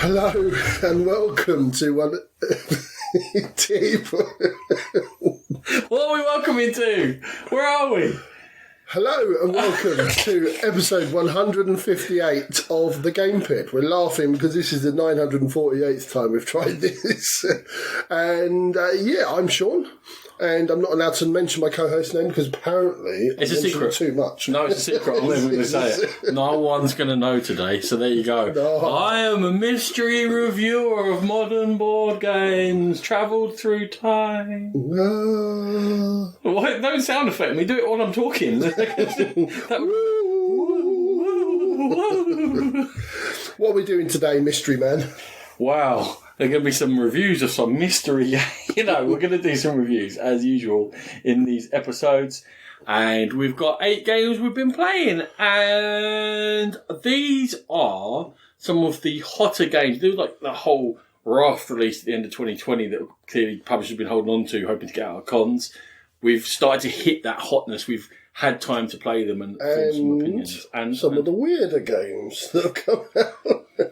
Hello and welcome to one team. What are we welcoming to? Where are we? Hello and welcome to episode 158 of the Game Pit. We're laughing because this is the 948th time we've tried this. And I'm Sean. And I'm not allowed to mention my co-host name because apparently it's a secret. Too much. No, it's a secret. I'm never going to say it. No one's going to know today. So there you go. No. I am a mystery reviewer of modern board games, travelled through time. No. What? Don't sound effect me. Do it while I'm talking. What are we doing today, Mystery Man? Wow. There are going to be some reviews of some mystery. We're going to do some reviews, as usual, in these episodes. And we've got 8 games we've been playing. And these are some of the hotter games. There was like the whole raft release at the end of 2020 that clearly publishers have been holding on to, hoping to get out of cons. We've started to hit that hotness. We've had time to play them and form some opinions. And some of the weirder games that have come out.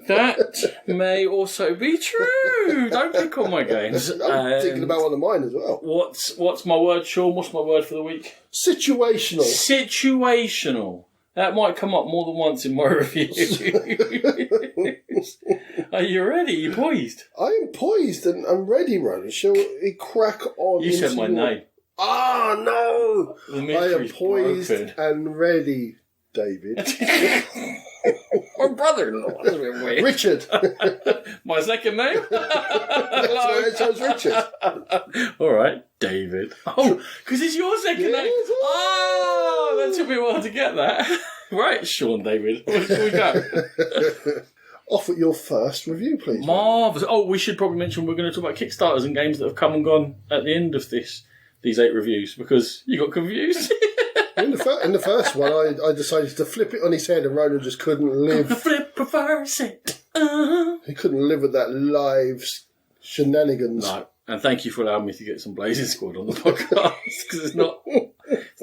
That may also be true. Don't pick on my games. I'm thinking about one of mine as well. What's my word, Sean? What's my word for the week? Situational. Situational. That might come up more than once in my review. Are you ready? Are you poised? I am poised and I'm ready, Ronnie. Shall we crack on? You said my name. Ah, no! I am poised and ready, David. My brother-in-law. Richard. My second name? Hello. That's why I chose Richard. All right, David. Oh, because it's your second name. Oh, that took me a while to get that. Right, Sean David. Where should we go? Off at your first review, please. Marvellous. Oh, we should probably mention we're going to talk about Kickstarters and games that have come and gone at the end of these 8 reviews, because you got confused. In the first one, I decided to flip it on his head, and Ronan just couldn't live. The flip reverse it. He couldn't live with that live shenanigans. No, and thank you for allowing me to get some Blazing Squad on the podcast, because it's not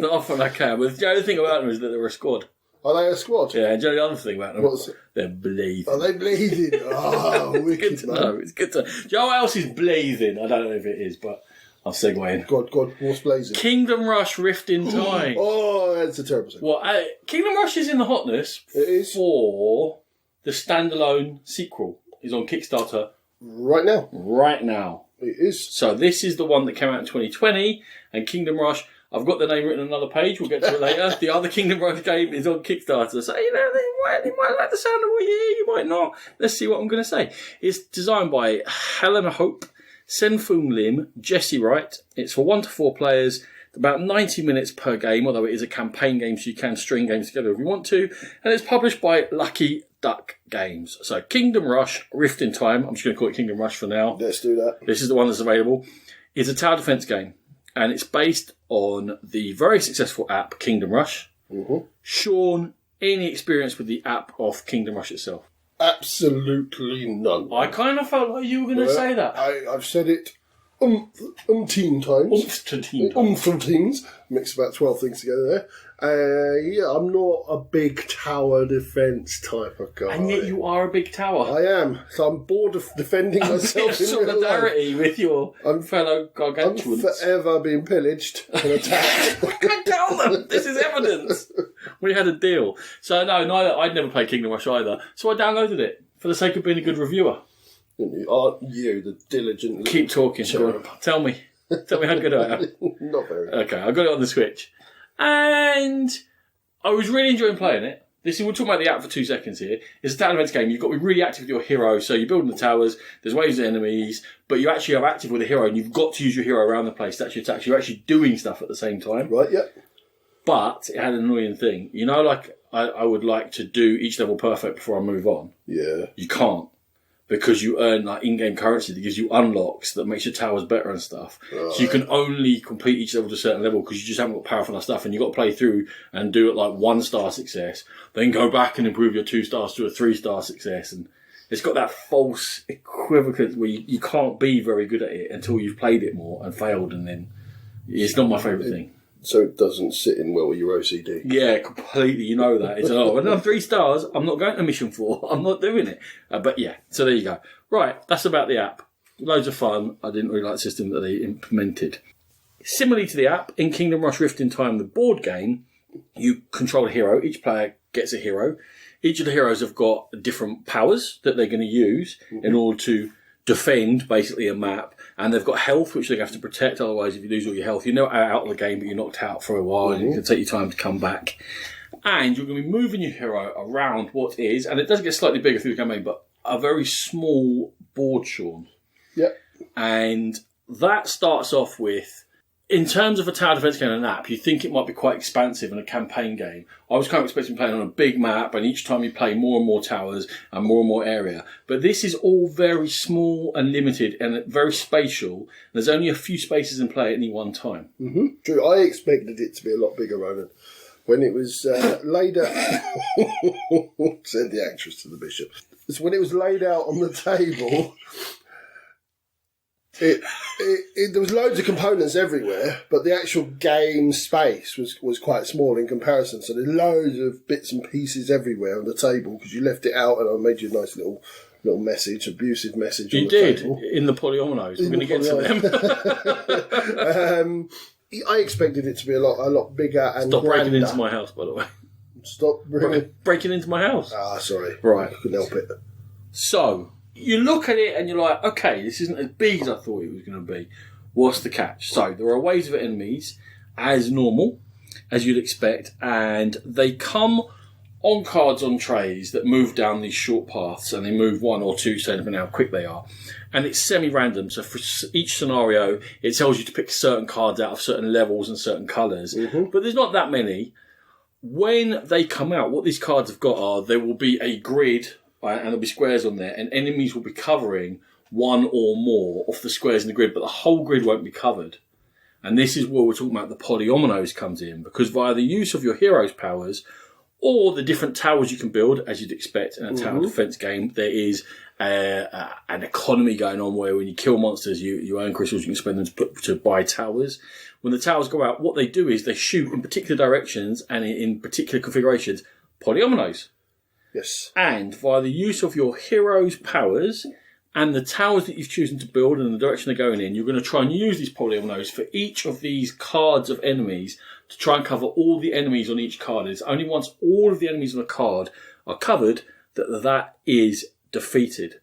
often I can. But the only thing about them is that they're a squad. Are they a squad? Yeah, and the other thing about them, they're blazing. Are they blazing? Oh, wicked, it's good to know. It's good to know. Do you know what else is blazing? I don't know if it is, but I'll segue in. God, what's blazing? Kingdom Rush Rift in Time. Oh, that's a terrible thing. Well, Kingdom Rush is in the hotness for the standalone sequel. It's on Kickstarter. Right now. It is. So this is the one that came out in 2020, and Kingdom Rush, I've got the name written on another page, we'll get to it later. The other Kingdom Rush game is on Kickstarter. So, they might like the sound of what you hear, you might not. Let's see what I'm going to say. It's designed by Helena Hope, Senfung Lim, Jesse Wright. It's for 1 to 4 players, about 90 minutes per game, although it is a campaign game, so you can string games together if you want to. And it's published by Lucky Duck Games. So Kingdom Rush Rift in Time, I'm just going to call it Kingdom Rush for now. Let's do that. This is the one that's available. It's a tower defense game, and it's based on the very successful app Kingdom Rush. Mm-hmm. Sean, any experience with the app of Kingdom Rush itself? Absolutely none. I kind of felt like you were going to say that. I've said it umpteen times. Mixed about 12 things together there. I'm not a big tower defence type of guy. And yet you are a big tower. I am. So I'm bored of defending myself in solidarity with your fellow gargantuans. I'm forever being pillaged and attacked. I can't tell them. This is evidence. We had a deal. So I'd never played Kingdom Rush either. So I downloaded it for the sake of being a good reviewer. Aren't you the diligent... Keep talking. Tell me how good I am. Not very. Okay, I got it on the Switch. And I was really enjoying playing it. We're talking about the app for 2 seconds here. It's a tower defense game. You've got to be really active with your hero. So you're building the towers, there's waves of enemies, but you actually are active with a hero, and you've got to use your hero around the place to actually attack. So you're actually doing stuff at the same time. Right, yeah. But it had an annoying thing. I would like to do each level perfect before I move on. Yeah. You can't. Because you earn in-game currency that gives you unlocks that makes your towers better and stuff. Right. So you can only complete each level to a certain level because you just haven't got powerful enough stuff, and you've got to play through and do it 1-star success, then go back and improve your 2 stars to a 3-star success. And it's got that false equivocance where you can't be very good at it until you've played it more and failed, and then it's not my favourite thing. so it doesn't sit in well with your OCD. Yeah, completely. You know that. It's, when I'm 3 stars, I'm not going to mission 4. I'm not doing it. But yeah, so there you go. Right, that's about the app. Loads of fun. I didn't really like the system that they implemented. Similarly to the app, in Kingdom Rush Rift in Time, the board game, you control a hero. Each player gets a hero. Each of the heroes have got different powers that they're going to use in order to defend, basically, a map. And they've got health, which they have to protect. Otherwise, if you lose all your health, you're not out of the game, but you're knocked out for a while, and it can take you time to come back. And you're going to be moving your hero around what is, and it does get slightly bigger through the campaign, but a very small board, Sean. Yep. And that starts off with, in terms of a tower defense game and an app, you think it might be quite expansive in a campaign game. I was kind of expecting playing on a big map, and each time you play more and more towers and more area. But this is all very small and limited and very spatial. There's only a few spaces in play at any one time. Mm-hmm. True. I expected it to be a lot bigger, Ronan. When it was laid out, said the actress to the bishop. So when it was laid out on the table, there was loads of components everywhere, but the actual game space was quite small in comparison. So there's loads of bits and pieces everywhere on the table because you left it out, and I made you a nice little message, abusive message. You on the did table. In the polyominoes. We're going to get to them. I expected it to be a lot bigger and Stop grander. breaking into my house, by the way. Stop breaking into my house. Ah, sorry. Right. I couldn't help it. So, you look at it and you're like, okay, this isn't as big as I thought it was going to be. What's the catch? So, there are waves of enemies, as normal, as you'd expect, and they come on cards on trays that move down these short paths, and they move 1 or 2, depending on how quick they are. And it's semi-random, so for each scenario, it tells you to pick certain cards out of certain levels and certain colours. Mm-hmm. But there's not that many. When they come out, what these cards have got are, there will be a grid, and there'll be squares on there, and enemies will be covering 1 or more of the squares in the grid, but the whole grid won't be covered. And this is where we're talking about the polyominoes comes in, because via the use of your hero's powers, or the different towers you can build, as you'd expect in a tower defense game, there is an economy going on where when you kill monsters, you earn crystals, you can spend them to buy towers. When the towers go out, what they do is they shoot in particular directions and in particular configurations, polyominoes. Yes. And via the use of your hero's powers and the towers that you've chosen to build and the direction they're going in, you're going to try and use these polyominoes for each of these cards of enemies to try and cover all the enemies on each card. It's only once all of the enemies on a card are covered that is defeated.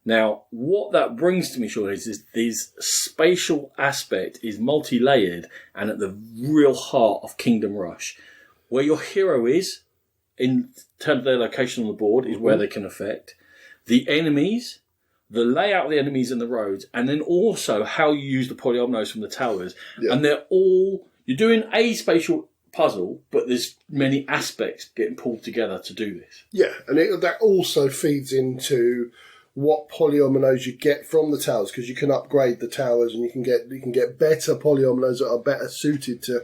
Now, what that brings to me, Sean, is this spatial aspect is multi-layered and at the real heart of Kingdom Rush. Where your hero is, in terms of their location on the board, is where they can affect. The enemies, the layout of the enemies and the roads, and then also how you use the polyominoes from the towers. Yeah. And they're all... You're doing a spatial puzzle, but there's many aspects getting pulled together to do this. Yeah, and that also feeds into what polyominoes you get from the towers, because you can upgrade the towers and you can get better polyominoes that are better suited to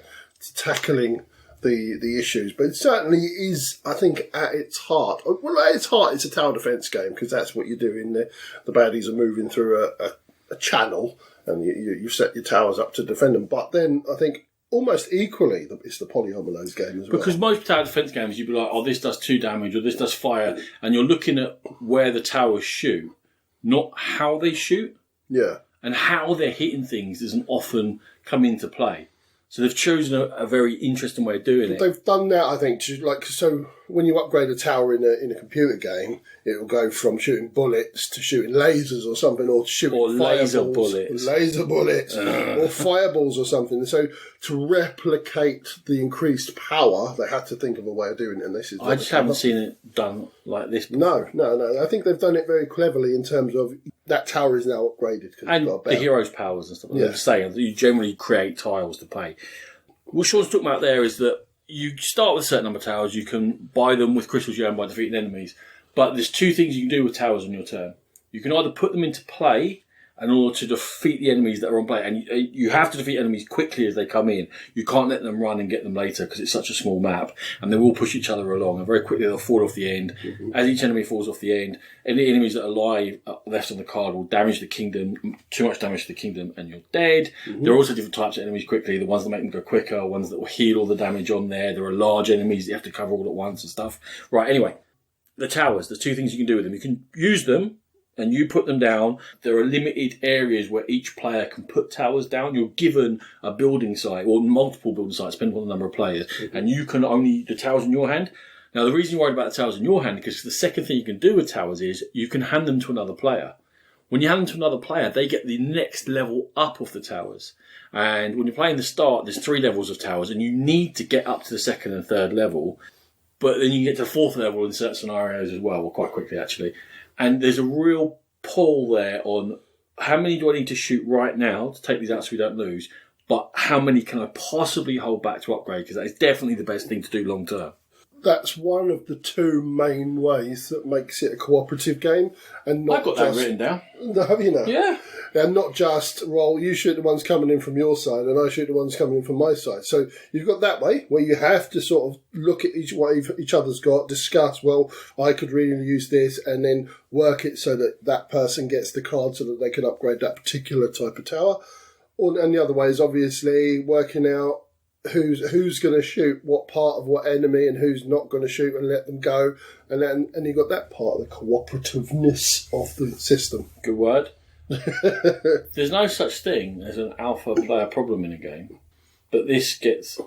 tackling the issues. But it certainly is, I think, at its heart. Well, at its heart, it's a tower defense game because that's what you're doing. The baddies are moving through a channel, and you set your towers up to defend them. But then I think, almost equally, it's the polyominoes game as well. Because most tower defense games, you'd be like, oh, this does 2 damage, or this does fire, and you're looking at where the towers shoot, not how they shoot. Yeah. And how they're hitting things doesn't often come into play. So they've chosen a very interesting way of doing it. They've done that, I think, so when you upgrade a tower in a computer game, it will go from shooting bullets to shooting lasers or something, or shooting laser bullets, or fireballs or something. So to replicate the increased power, they had to think of a way of doing it. And this is I just haven't seen it done like this before. No. I think they've done it very cleverly in terms of that tower is now upgraded. And the hero's powers and stuff like that. I'm saying you generally create tiles to play. What Sean's talking about there is that you start with a certain number of towers. You can buy them with crystals you earn by defeating enemies. But there's 2 things you can do with towers on your turn. You can either put them into play in order to defeat the enemies that are on play. And you have to defeat enemies quickly as they come in. You can't let them run and get them later because it's such a small map. And they will push each other along. And very quickly they'll fall off the end. Mm-hmm. As each enemy falls off the end, any enemies that are alive left on the card will damage the kingdom. Too much damage to the kingdom and you're dead. Mm-hmm. There are also different types of enemies quickly. The ones that make them go quicker, ones that will heal all the damage on there. There are large enemies that you have to cover all at once and stuff. Right, anyway. The towers, there's two things you can do with them. You can use them and you put them down. There are limited areas where each player can put towers down. You're given a building site or multiple building sites, depending on the number of players, and you can only the towers in your hand. Now, the reason you're worried about the towers in your hand, because the second thing you can do with towers is you can hand them to another player. When you hand them to another player, they get the next level up of the towers. And when you're playing the start, there's 3 levels of towers, and you need to get up to the second and third level. But then you can get to the 4th level in certain scenarios as well, or quite quickly actually. And there's a real pull there on how many do I need to shoot right now to take these out so we don't lose, but how many can I possibly hold back to upgrade, because that is definitely the best thing to do long term. That's one of the 2 main ways that makes it a cooperative game. And not I've got that written down. Have you now? Yeah. And not just, well, you shoot the ones coming in from your side and I shoot the ones coming in from my side. So you've got that way where you have to sort of look at each other's got, discuss, well, I could really use this, and then work it so that that person gets the card so that they can upgrade that particular type of tower. And the other way is obviously working out who's going to shoot what part of what enemy and who's not going to shoot and let them go. And you've got that part of the cooperativeness of the system. Good word. There's no such thing as an alpha player problem in a game, but this gets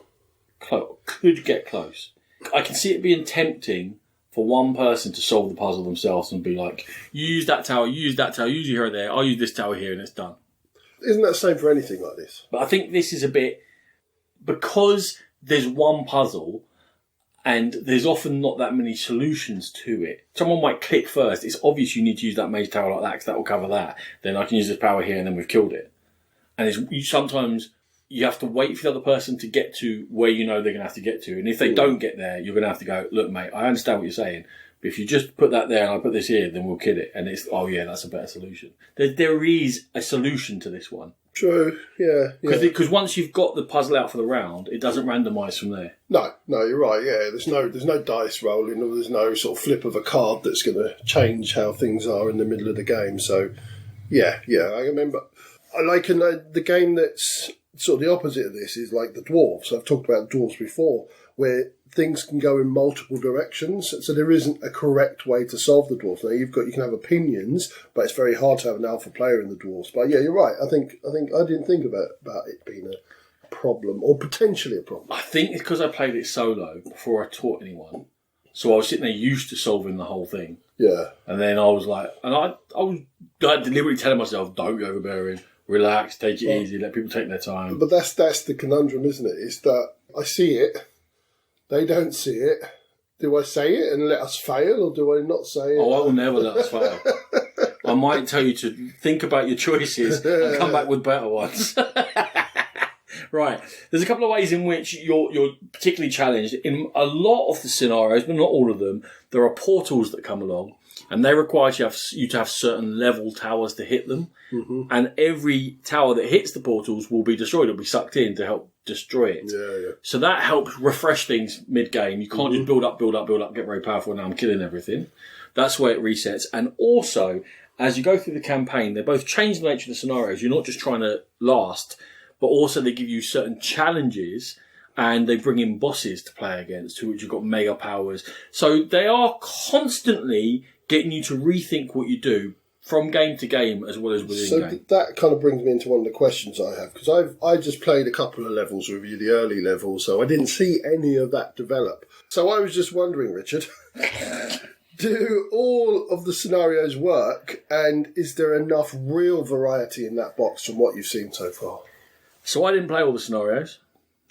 could get close. I can see it being tempting for one person to solve the puzzle themselves and be like, you use that tower, use your hero there, I'll use this tower here, and it's done. Isn't that the same for anything like this? But I think this is a bit, because there's one puzzle and there's often not that many solutions to it. Someone might click first. It's obvious you need to use that mage tower like that because that will cover that. Then I can use this power here and then we've killed it. And sometimes you have to wait for the other person to get to where you know they're going to have to get to. And if they don't get there, you're going to have to go, look, mate, I understand what you're saying. But if you just put that there and I put this here, then we'll kill it. And it's, oh yeah, that's a better solution. There is a solution to this one. True, yeah. Because once you've got the puzzle out for the round, it doesn't randomise from there. No, you're right. Yeah, there's no dice rolling, or there's no sort of flip of a card that's going to change how things are in the middle of the game. So, yeah. I remember. I like the game that's sort of the opposite of this is like the dwarves. I've talked about dwarves before, where things can go in multiple directions, so there isn't a correct way to solve the dwarves. Now you can have opinions, but it's very hard to have an alpha player in the dwarves. But yeah, you're right. I think I didn't think about it being a problem or potentially a problem. I think it's because I played it solo before I taught anyone, so I was sitting there used to solving the whole thing. Yeah, and then I was like, and I was deliberately telling myself, don't be overbearing, relax, take it easy, let people take their time. But that's the conundrum, isn't it? Is that I see it. They don't see it. Do I say it and let us fail, or do I not say it? Oh, I will never let us fail. I might tell you to think about your choices and come back with better ones. Right. There's a couple of ways in which you're particularly challenged. In a lot of the scenarios, but not all of them, there are portals that come along, and they require you to have certain level towers to hit them. Mm-hmm. And every tower that hits the portals will be destroyed. It'll be sucked in to help destroy it. Yeah. So that helps refresh things mid-game. You can't just build up, get very powerful, and now I'm killing everything. That's where it resets. And also, as you go through the campaign, they both change the nature of the scenarios. You're not just trying to last, but also they give you certain challenges, and they bring in bosses to play against, to which you've got mega powers. So they are constantly getting you to rethink what you do from game to game as well as within game. So that kind of brings me into one of the questions I have, because I just played a couple of levels with you, the early levels, so I didn't see any of that develop. So I was just wondering, Richard, do all of the scenarios work, and is there enough real variety in that box from what you've seen so far? So I didn't play all the scenarios.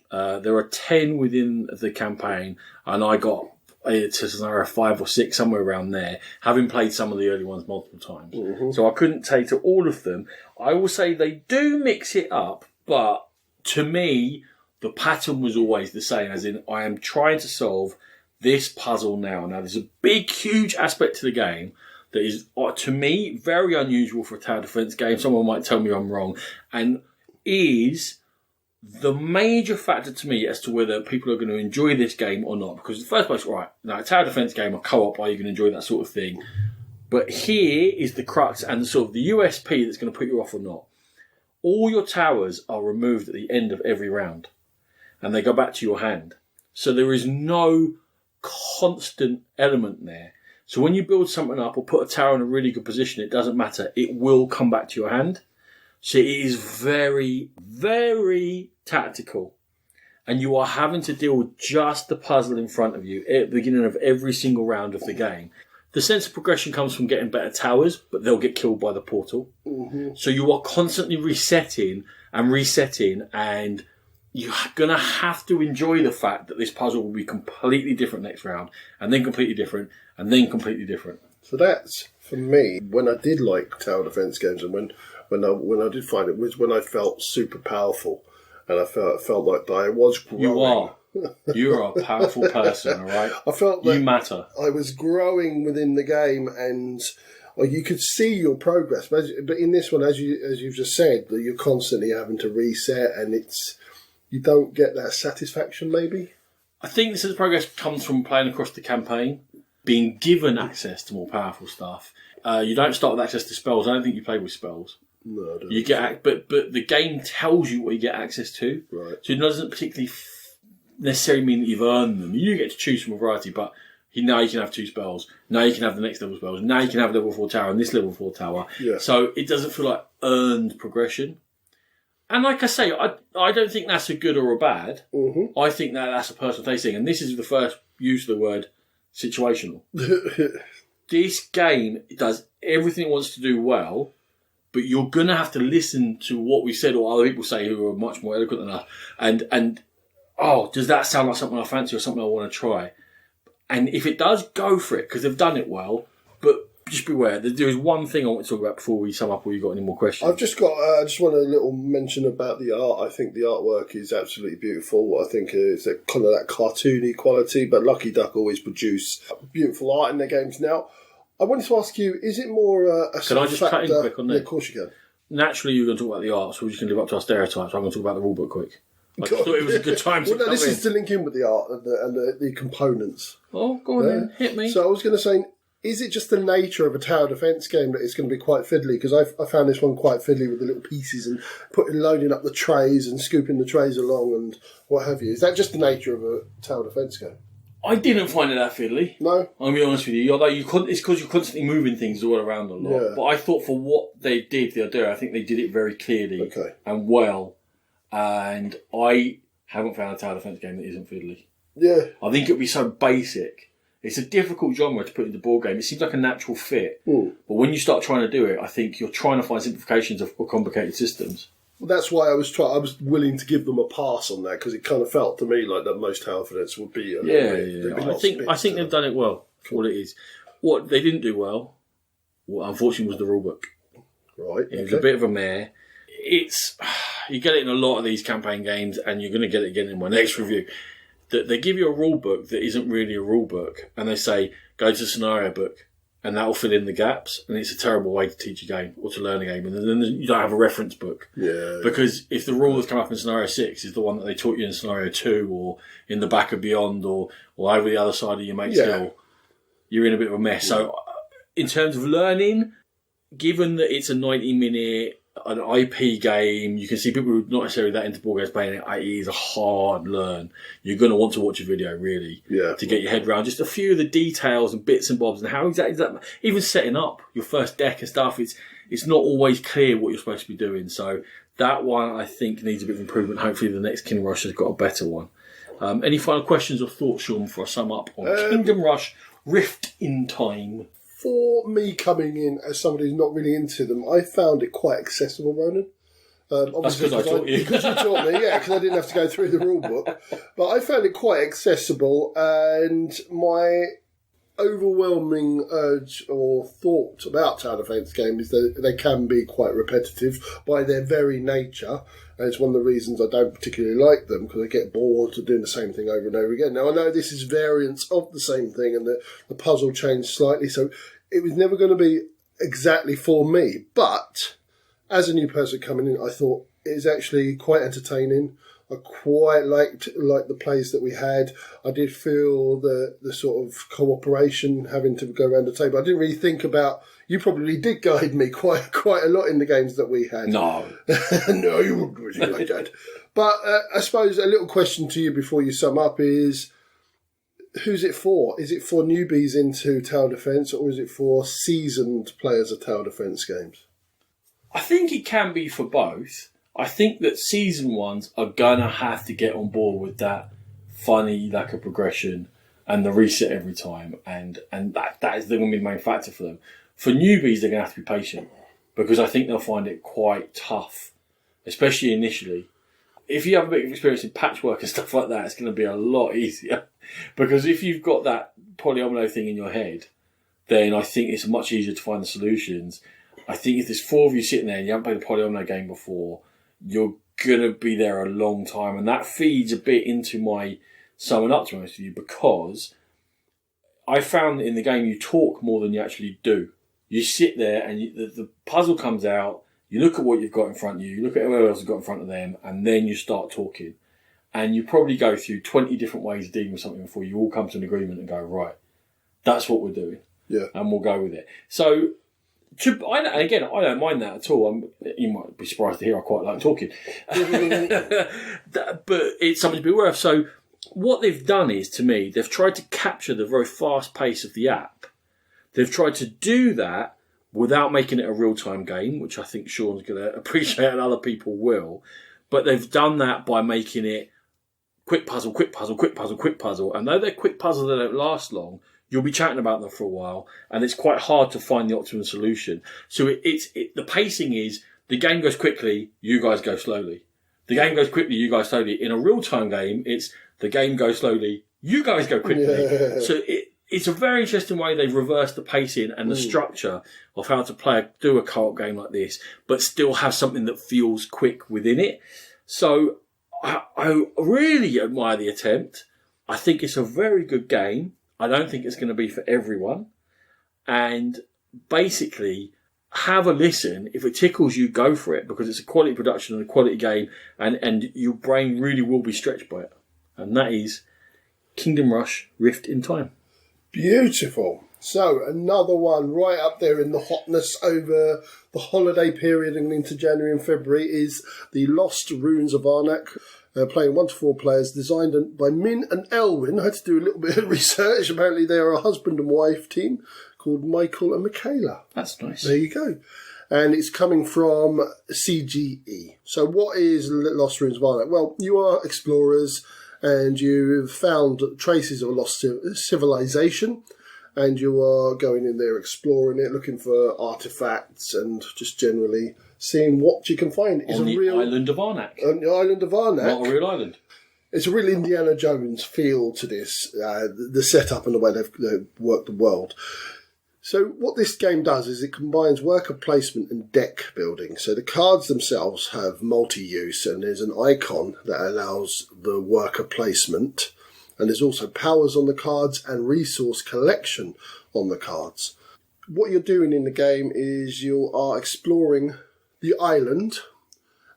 There are 10 within the campaign, and I got to scenario 5 or 6, somewhere around there, having played some of the early ones multiple times. Mm-hmm. So I couldn't take to all of them. I will say they do mix it up, but to me, the pattern was always the same, as in I am trying to solve this puzzle now. Now, there's a big, huge aspect to the game that is, to me, very unusual for a tower defence game. Someone might tell me I'm wrong. And is the major factor to me as to whether people are going to enjoy this game or not. Because in the first place, right, now a tower defence game or co-op, are you going to enjoy that sort of thing? But here is the crux and sort of the USP that's going to put you off or not. All your towers are removed at the end of every round. And they go back to your hand. So there is no constant element there. So when you build something up or put a tower in a really good position, it doesn't matter. It will come back to your hand. So it is very, very tactical. And you are having to deal with just the puzzle in front of you at the beginning of every single round of the game. The sense of progression comes from getting better towers, but they'll get killed by the portal. Mm-hmm. So you are constantly resetting, and you're going to have to enjoy the fact that this puzzle will be completely different next round, and then completely different, and then completely different. So that's, for me, when I did like tower defence games, and when I did find it, was when I felt super powerful, and I felt like I was growing. You are. You're a powerful person, all right? I felt that you matter. I was growing within the game, and you could see your progress. But in this one, as you've just said, that you're constantly having to reset, and you don't get that satisfaction. Maybe I think this progress comes from playing across the campaign, being given access to more powerful stuff. You don't start with access to spells. I don't think you play with spells. No, I don't. You get, but the game tells you what you get access to. Right. So it doesn't particularly necessarily mean that you've earned them. You get to choose from a variety, but now you can have 2 spells. Now you can have the next level spells. Now you can have level 4 tower and this level 4 tower. Yeah. So it doesn't feel like earned progression. And like I say, I don't think that's a good or a bad. Mm-hmm. I think that's a personal taste thing. And this is the first use of the word situational. This game does everything it wants to do well, but you're going to have to listen to what we said or other people say who are much more eloquent than us. And does that sound like something I fancy or something I want to try? And if it does, go for it, because they've done it well. But just beware, there is one thing I want to talk about before we sum up, or you got any more questions? I've just got, I just want a little mention about the art. I think the artwork is absolutely beautiful. I think it's kind of that cartoony quality, but Lucky Duck always produce beautiful art in their games now. I wanted to ask you, is it more a Can I just cut in quick on that? Yeah, of course you can. Naturally, you're going to talk about the art, so we're just going to live up to our stereotypes. I'm going to talk about the rulebook quick. I just thought it was a good time to this is to link in with the art and the components. Oh, go on then. Hit me. So I was going to say, is it just the nature of a tower defence game that it's going to be quite fiddly? Because I found this one quite fiddly with the little pieces and loading up the trays and scooping the trays along and what have you. Is that just the nature of a tower defence game? I didn't find it that fiddly. No? I'm going to be honest with you. Although it's because you're constantly moving things all around a lot. Yeah. But I thought for what they did the other day, I think they did it very clearly and well. And I haven't found a tower defence game that isn't fiddly. Yeah. I think it would be so basic. It's a difficult genre to put into board game. It seems like a natural fit. But when you start trying to do it, I think you're trying to find simplifications of complicated systems. Well, that's why I was willing to give them a pass on that, because it kind of felt to me like that most tower defence would be. I think they've done it well for what it is. What they didn't do well, unfortunately, was the rulebook. Right. It was a bit of a mare. You get it in a lot of these campaign games, and you're going to get it again in my next review. That they give you a rule book that isn't really a rule book, and they say go to the scenario book, and that will fill in the gaps. And it's a terrible way to teach a game or to learn a game, and then you don't have a reference book. Yeah. Because if the rule that's come up in scenario 6 is the one that they taught you in scenario 2, or in the back of Beyond, or over the other side of your mate's hill, you're in a bit of a mess. So, in terms of learning, given that it's a 90-minute an IP game, you can see people who are not necessarily that into board games playing it. It is a hard learn. You're going to want to watch a video, really, to get your head around just a few of the details and bits and bobs and how exactly is that. Even setting up your first deck and stuff, it's not always clear what you're supposed to be doing. So that one, I think, needs a bit of improvement. Hopefully the next Kingdom Rush has got a better one. Any final questions or thoughts, Sean, before I sum up on Kingdom Rush Rift in Time? For me coming in as somebody who's not really into them, I found it quite accessible, Ronan. That's because I taught you. Because you taught me, because I didn't have to go through the rule book. But I found it quite accessible, and my overwhelming urge or thought about tower defence games is that they can be quite repetitive by their very nature. And it's one of the reasons I don't particularly like them, because I get bored of doing the same thing over and over again. Now, I know this is variants of the same thing, and the puzzle changed slightly. So it was never going to be exactly for me. But as a new person coming in, I thought it was actually quite entertaining. I quite liked the plays that we had. I did feel the sort of cooperation, having to go around the table. I didn't really think about. You probably did guide me quite a lot in the games that we had. No, no, you wouldn't really like that. But I suppose a little question to you before you sum up is: who's it for? Is it for newbies into tower defence, or is it for seasoned players of tower defence games? I think it can be for both. I think that season ones are going to have to get on board with that funny lack of progression and the reset every time. And that is going to be the main factor for them. For newbies, they're going to have to be patient because I think they'll find it quite tough, especially initially. If you have a bit of experience in patchwork and stuff like that, it's going to be a lot easier. Because if you've got that polyomino thing in your head, then I think it's much easier to find the solutions. I think if there's 4 of you sitting there and you haven't played a polyomino game before, you're going to be there a long time. And that feeds a bit into my summing up, to be honest with you, because I found that in the game you talk more than you actually do. You sit there and the puzzle comes out, you look at what you've got in front of you, you look at whoever else has got in front of them, and then you start talking. And you probably go through 20 different ways of dealing with something before you all come to an agreement and go, right, that's what we're doing. Yeah. And we'll go with it. So, I don't mind that at all. You might be surprised to hear I quite like talking. But it's something to be aware of. So what they've done is, to me, they've tried to capture the very fast pace of the app. They've tried to do that without making it a real-time game, which I think Sean's going to appreciate and other people will. But they've done that by making it quick puzzle, quick puzzle, quick puzzle, quick puzzle. And though they're quick puzzles, they don't last long. You'll be chatting about them for a while, and it's quite hard to find the optimum solution. So the pacing is, the game goes quickly, you guys go slowly. The game goes quickly, you guys slowly. In a real-time game, it's the game goes slowly, you guys go quickly. Yeah. So it's a very interesting way they've reversed the pacing and the structure of how to do a co-op game like this, but still have something that feels quick within it. So I really admire the attempt. I think it's a very good game. I don't think it's going to be for everyone. And basically, have a listen. If it tickles you, go for it, because it's a quality production and a quality game, and your brain really will be stretched by it. And that is Kingdom Rush Rift in Time. Beautiful. So, another one right up there in the hotness over the holiday period and into January and February is the Lost Ruins of Arnak. Playing 1 to 4 players, designed by Min and Elwyn. I had to do a little bit of research. Apparently they are a husband and wife team called Michael and Michaela. That's nice. There you go. And it's coming from CGE. So what is Lost Ruins of Arnak? Well, you are explorers and you've found traces of a lost civilization, and you are going in there exploring it, looking for artifacts and just generally seeing what you can find. It's on the island of Arnak. On the island of Arnak. Not a real island. It's a real Indiana Jones feel to this, the setup and the way they've worked the world. So what this game does is it combines worker placement and deck building. So the cards themselves have multi-use, and there's an icon that allows the worker placement. And there's also powers on the cards and resource collection on the cards. What you're doing in the game is you are exploring the island,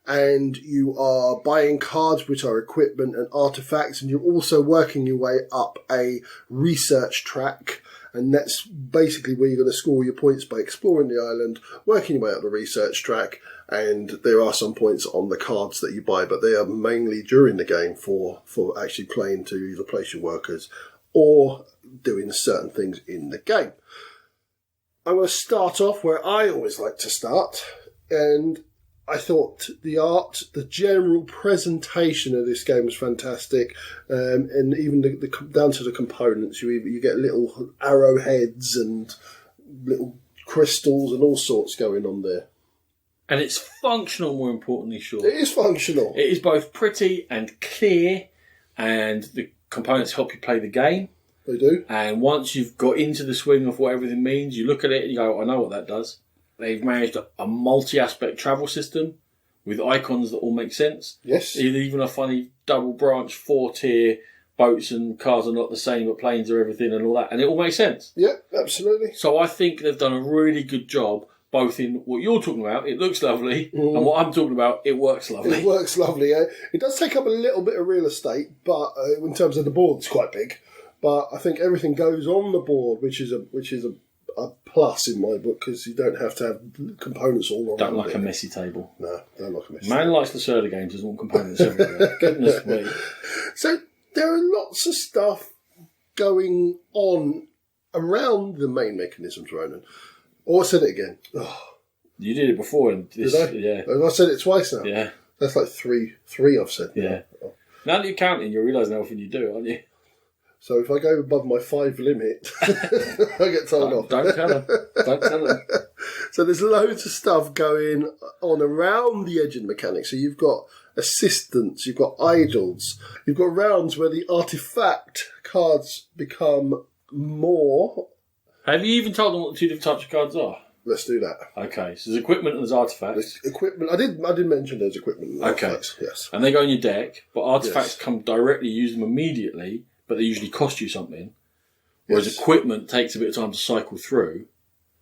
and you are buying cards which are equipment and artifacts, and you're also working your way up a research track, and that's basically where you're going to score your points by exploring the island, working your way up the research track, and there are some points on the cards that you buy, but they are mainly during the game for actually playing to either place your workers or doing certain things in the game. I'm going to start off where I always like to start, and I thought the art, the general presentation of this game was fantastic, and even the down to the components. You get little arrowheads and little crystals and all sorts going on there. And it's functional, more importantly, Sean. It is functional. It is both pretty and clear, and the components help you play the game. They do. And once you've got into the swing of what everything means, you look at it and you go, I know what that does. They've managed a multi-aspect travel system with icons that all make sense. Yes. Even a funny double branch 4-tier boats and cars are not the same, but planes are everything and all that. And it all makes sense. Yeah, absolutely. So I think they've done a really good job, both in what you're talking about, it looks lovely, and what I'm talking about, it works lovely. It works lovely. It does take up a little bit of real estate, but in terms of the board, it's quite big. But I think everything goes on the board, which is a plus in my book, because you don't have to have components all around. Don't like a messy table. No, don't like a messy Man likes the Lacerda games, doesn't want components everywhere. Goodness me. So there are lots of stuff going on around the main mechanisms, Ronan. Oh, I said it again. Oh. You did it before. And this, did I? Yeah. Have I said it twice now? Yeah. That's like three I've said. Yeah. Oh. Now that you're counting, you're realising how often you do it, aren't you? So if I go above my 5 limit, I get told off. Don't tell them. Don't tell them. So there's loads of stuff going on around the edge of the mechanics. So you've got assistants, you've got idols, you've got rounds where the artifact cards become more. Have you even told them what the 2 different types of cards are? Let's do that. Okay, so there's equipment and there's artifacts. There's equipment. I did mention there's equipment and artifacts. Yes. And they go in your deck, but artifacts come directly, use them immediately, but they usually cost you something. Whereas equipment takes a bit of time to cycle through.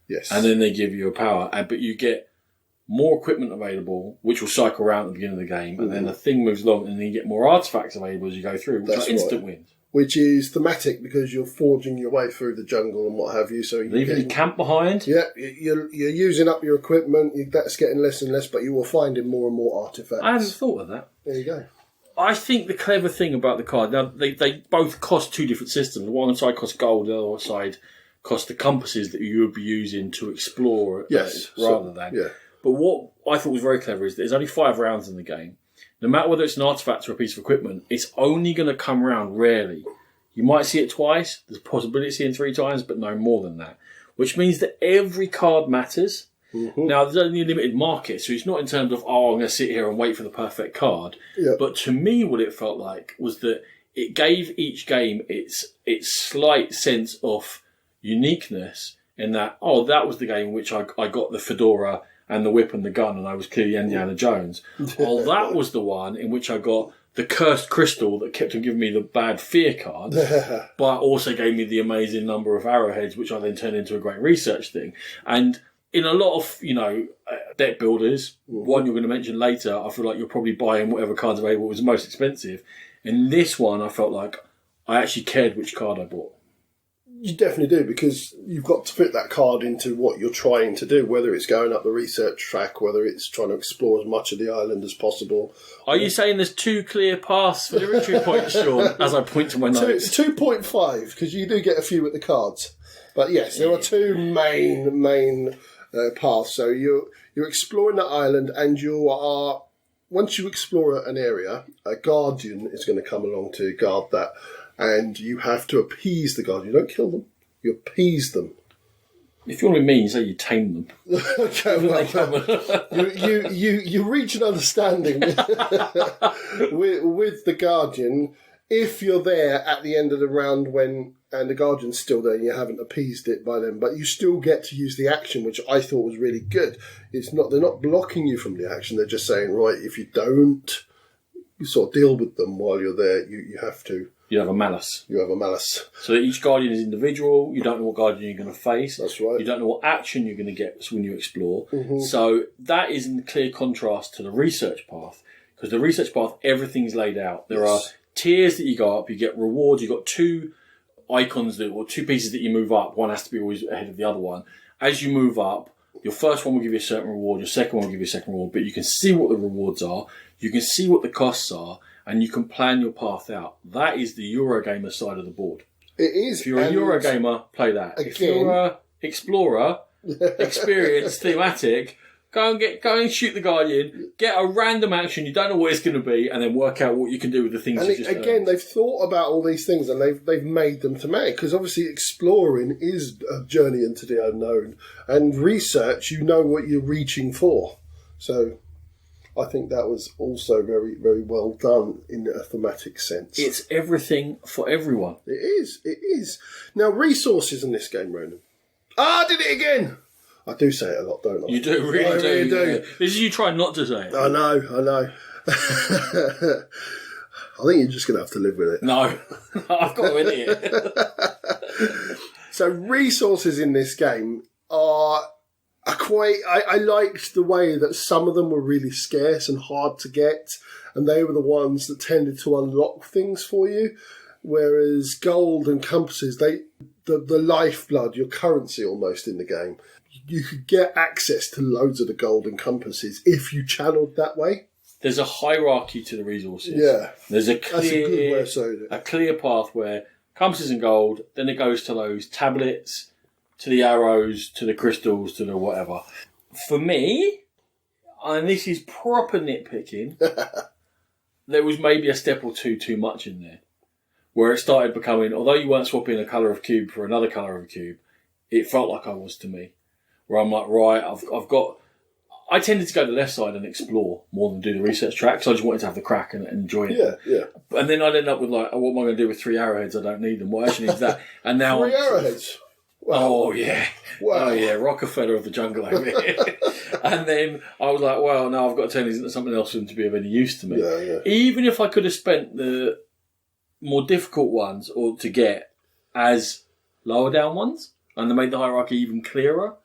Yes. And then they give you a power. But you get more equipment available, which will cycle around at the beginning of the game. And then the thing moves along, and then you get more artifacts available as you go through, which are instant wins. Which is thematic, because you're forging your way through the jungle and what have you. So leaving your camp behind. Yeah, you're using up your equipment. That's getting less and less, but you will find in more and more artifacts. I hadn't thought of that. There you go. I think the clever thing about the card, now they both cost 2 different systems. One side costs gold, the other side costs the compasses that you would be using to explore rather than. Yeah. But what I thought was very clever is there's only 5 rounds in the game. No matter whether it's an artifact or a piece of equipment, it's only going to come around rarely. You might see it twice, there's a possibility of seeing 3 times, but no more than that. Which means that every card matters. Mm-hmm. Now, there's only a limited market, so it's not in terms of, I'm going to sit here and wait for the perfect card. Yeah. But to me, what it felt like was that it gave each game its slight sense of uniqueness in that, that was the game in which I got the fedora and the whip and the gun, and I was clearly Indiana Jones. That was the one in which I got the cursed crystal that kept on giving me the bad fear card, but also gave me the amazing number of arrowheads, which I then turned into a great research thing. And in a lot of, deck builders, one you're going to mention later, I feel like you're probably buying whatever card's available was the most expensive. In this one, I felt like I actually cared which card I bought. You definitely do, because you've got to fit that card into what you're trying to do, whether it's going up the research track, whether it's trying to explore as much of the island as possible. Are you saying there's 2 clear paths for the victory points, Sean, as I point to my notes? It's 2.5, because you do get a few with the cards. But yes, there are 2 main paths. So you're exploring the island, and you are, once you explore an area, a guardian is going to come along to guard that. And you have to appease the guardian. You don't kill them. You appease them. If you want to be mean, you say you tame them. Okay, well, you reach an understanding with the guardian if you're there at the end of the round and the guardian's still there and you haven't appeased it by them, but you still get to use the action, which I thought was really good. They're not blocking you from the action. They're just saying, right, if you don't sort of deal with them while you're there, you have to. You have a malice. So each guardian is individual. You don't know what guardian you're going to face. That's right. You don't know what action you're going to get when you explore. Mm-hmm. So that is in clear contrast to the research path. Because the research path, everything's laid out. There are tiers that you go up. You get rewards. You've got 2 icons, or 2 pieces that you move up. One has to be always ahead of the other one. As you move up, your first one will give you a certain reward. Your second one will give you a second reward. But you can see what the rewards are. You can see what the costs are. And you can plan your path out. That is the Eurogamer side of the board. It is. If you're a Eurogamer, play that. If you're a explorer, experienced, thematic, go and shoot the Guardian, get a random action, you don't know what it's going to be, and then work out what you can do with the things you just again, they've thought about all these things and they've made them thematic, because obviously exploring is a journey into the unknown. And research, you know what you're reaching for. So I think that was also very, very well done in a thematic sense. It's everything for everyone. It is. Now, resources in this game, Ronan. I did it again! I do say it a lot, don't I? You do, really do. Yeah. This is you trying not to say it. I know. I think you're just going to have to live with it. No, I've got to edit it. So resources in this game are quite... I liked the way that some of them were really scarce and hard to get, and they were the ones that tended to unlock things for you, whereas gold and compasses, the lifeblood, your currency almost in the game, you could get access to loads of the gold and compasses if you channeled that way. There's a hierarchy to the resources. Yeah. There's a That's a good way of saying it. A clear path where compasses and gold, then it goes to those tablets, to the arrows, to the crystals, to the whatever. For me, and this is proper nitpicking, there was maybe a step or two too much in there. Where it started becoming, although you weren't swapping a colour of cube for another colour of a cube, it felt like I was to me. Where I'm like, right, I tended to go to the left side and explore more than do the research track, so I just wanted to have the crack and enjoy it. Yeah. And then I'd end up with like, oh, what am I going to do with 3 arrowheads? I don't need them. What actually needs that? And now 3 arrowheads? Wow. Oh, yeah. Wow. Oh, yeah. Rockefeller of the jungle over here. And then I was like, well, now I've got to turn these into something else for them to be of any use to me. Yeah. Even if I could have spent the more difficult ones or to get as lower down ones and they made the hierarchy even clearer,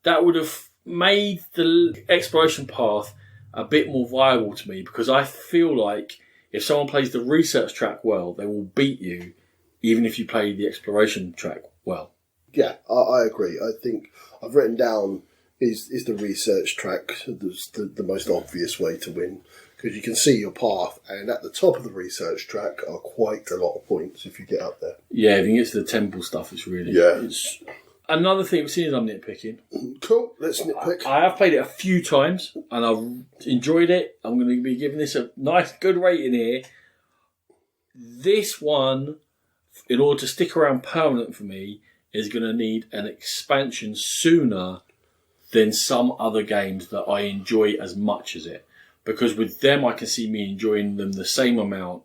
that would have made the exploration path a bit more viable to me, because I feel like if someone plays the research track well, they will beat you even if you play the exploration track well. Yeah, I agree. I think I've written down is the research track the most obvious way to win, because you can see your path, and at the top of the research track are quite a lot of points if you get up there. Yeah, if you get to the temple stuff, it's really... Yeah. It's... Another thing, seeing as I'm nitpicking... Cool, let's nitpick. I have played it a few times, and I've enjoyed it. I'm going to be giving this a nice, good rating here. This one, in order to stick around permanent for me, is going to need an expansion sooner than some other games that I enjoy as much as it. Because with them, I can see me enjoying them the same amount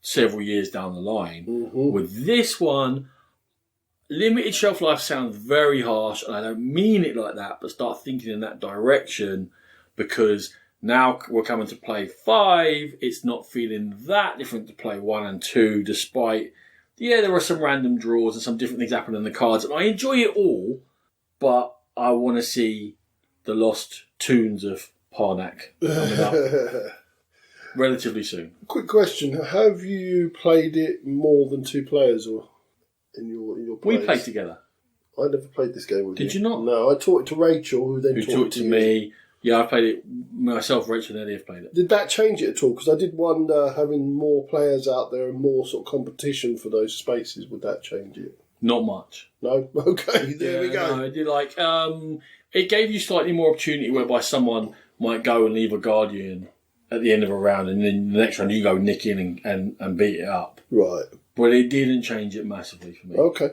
several years down the line. Mm-hmm. With this one, limited shelf life sounds very harsh, and I don't mean it like that, but start thinking in that direction, because now we're coming to play 5. It's not feeling that different to play 1 and 2, despite, there are some random draws and some different things happen in the cards, and I enjoy it all, but I want to see the lost tunes of Arnak coming up relatively soon. Quick question: have you played it more than 2 players, or in your plays? We played together. I never played this game with you. Did you not? No, I taught it to Rachel, who then taught it to me. Yeah, I played it myself. Rachel and Eddie have played it. Did that change it at all? Because I did wonder, having more players out there and more sort of competition for those spaces, would that change it? Not much. No? Okay, there we go. No, it gave you slightly more opportunity whereby someone might go and leave a guardian at the end of a round, and then the next round you go nick in and beat it up. Right. But it didn't change it massively for me. Okay.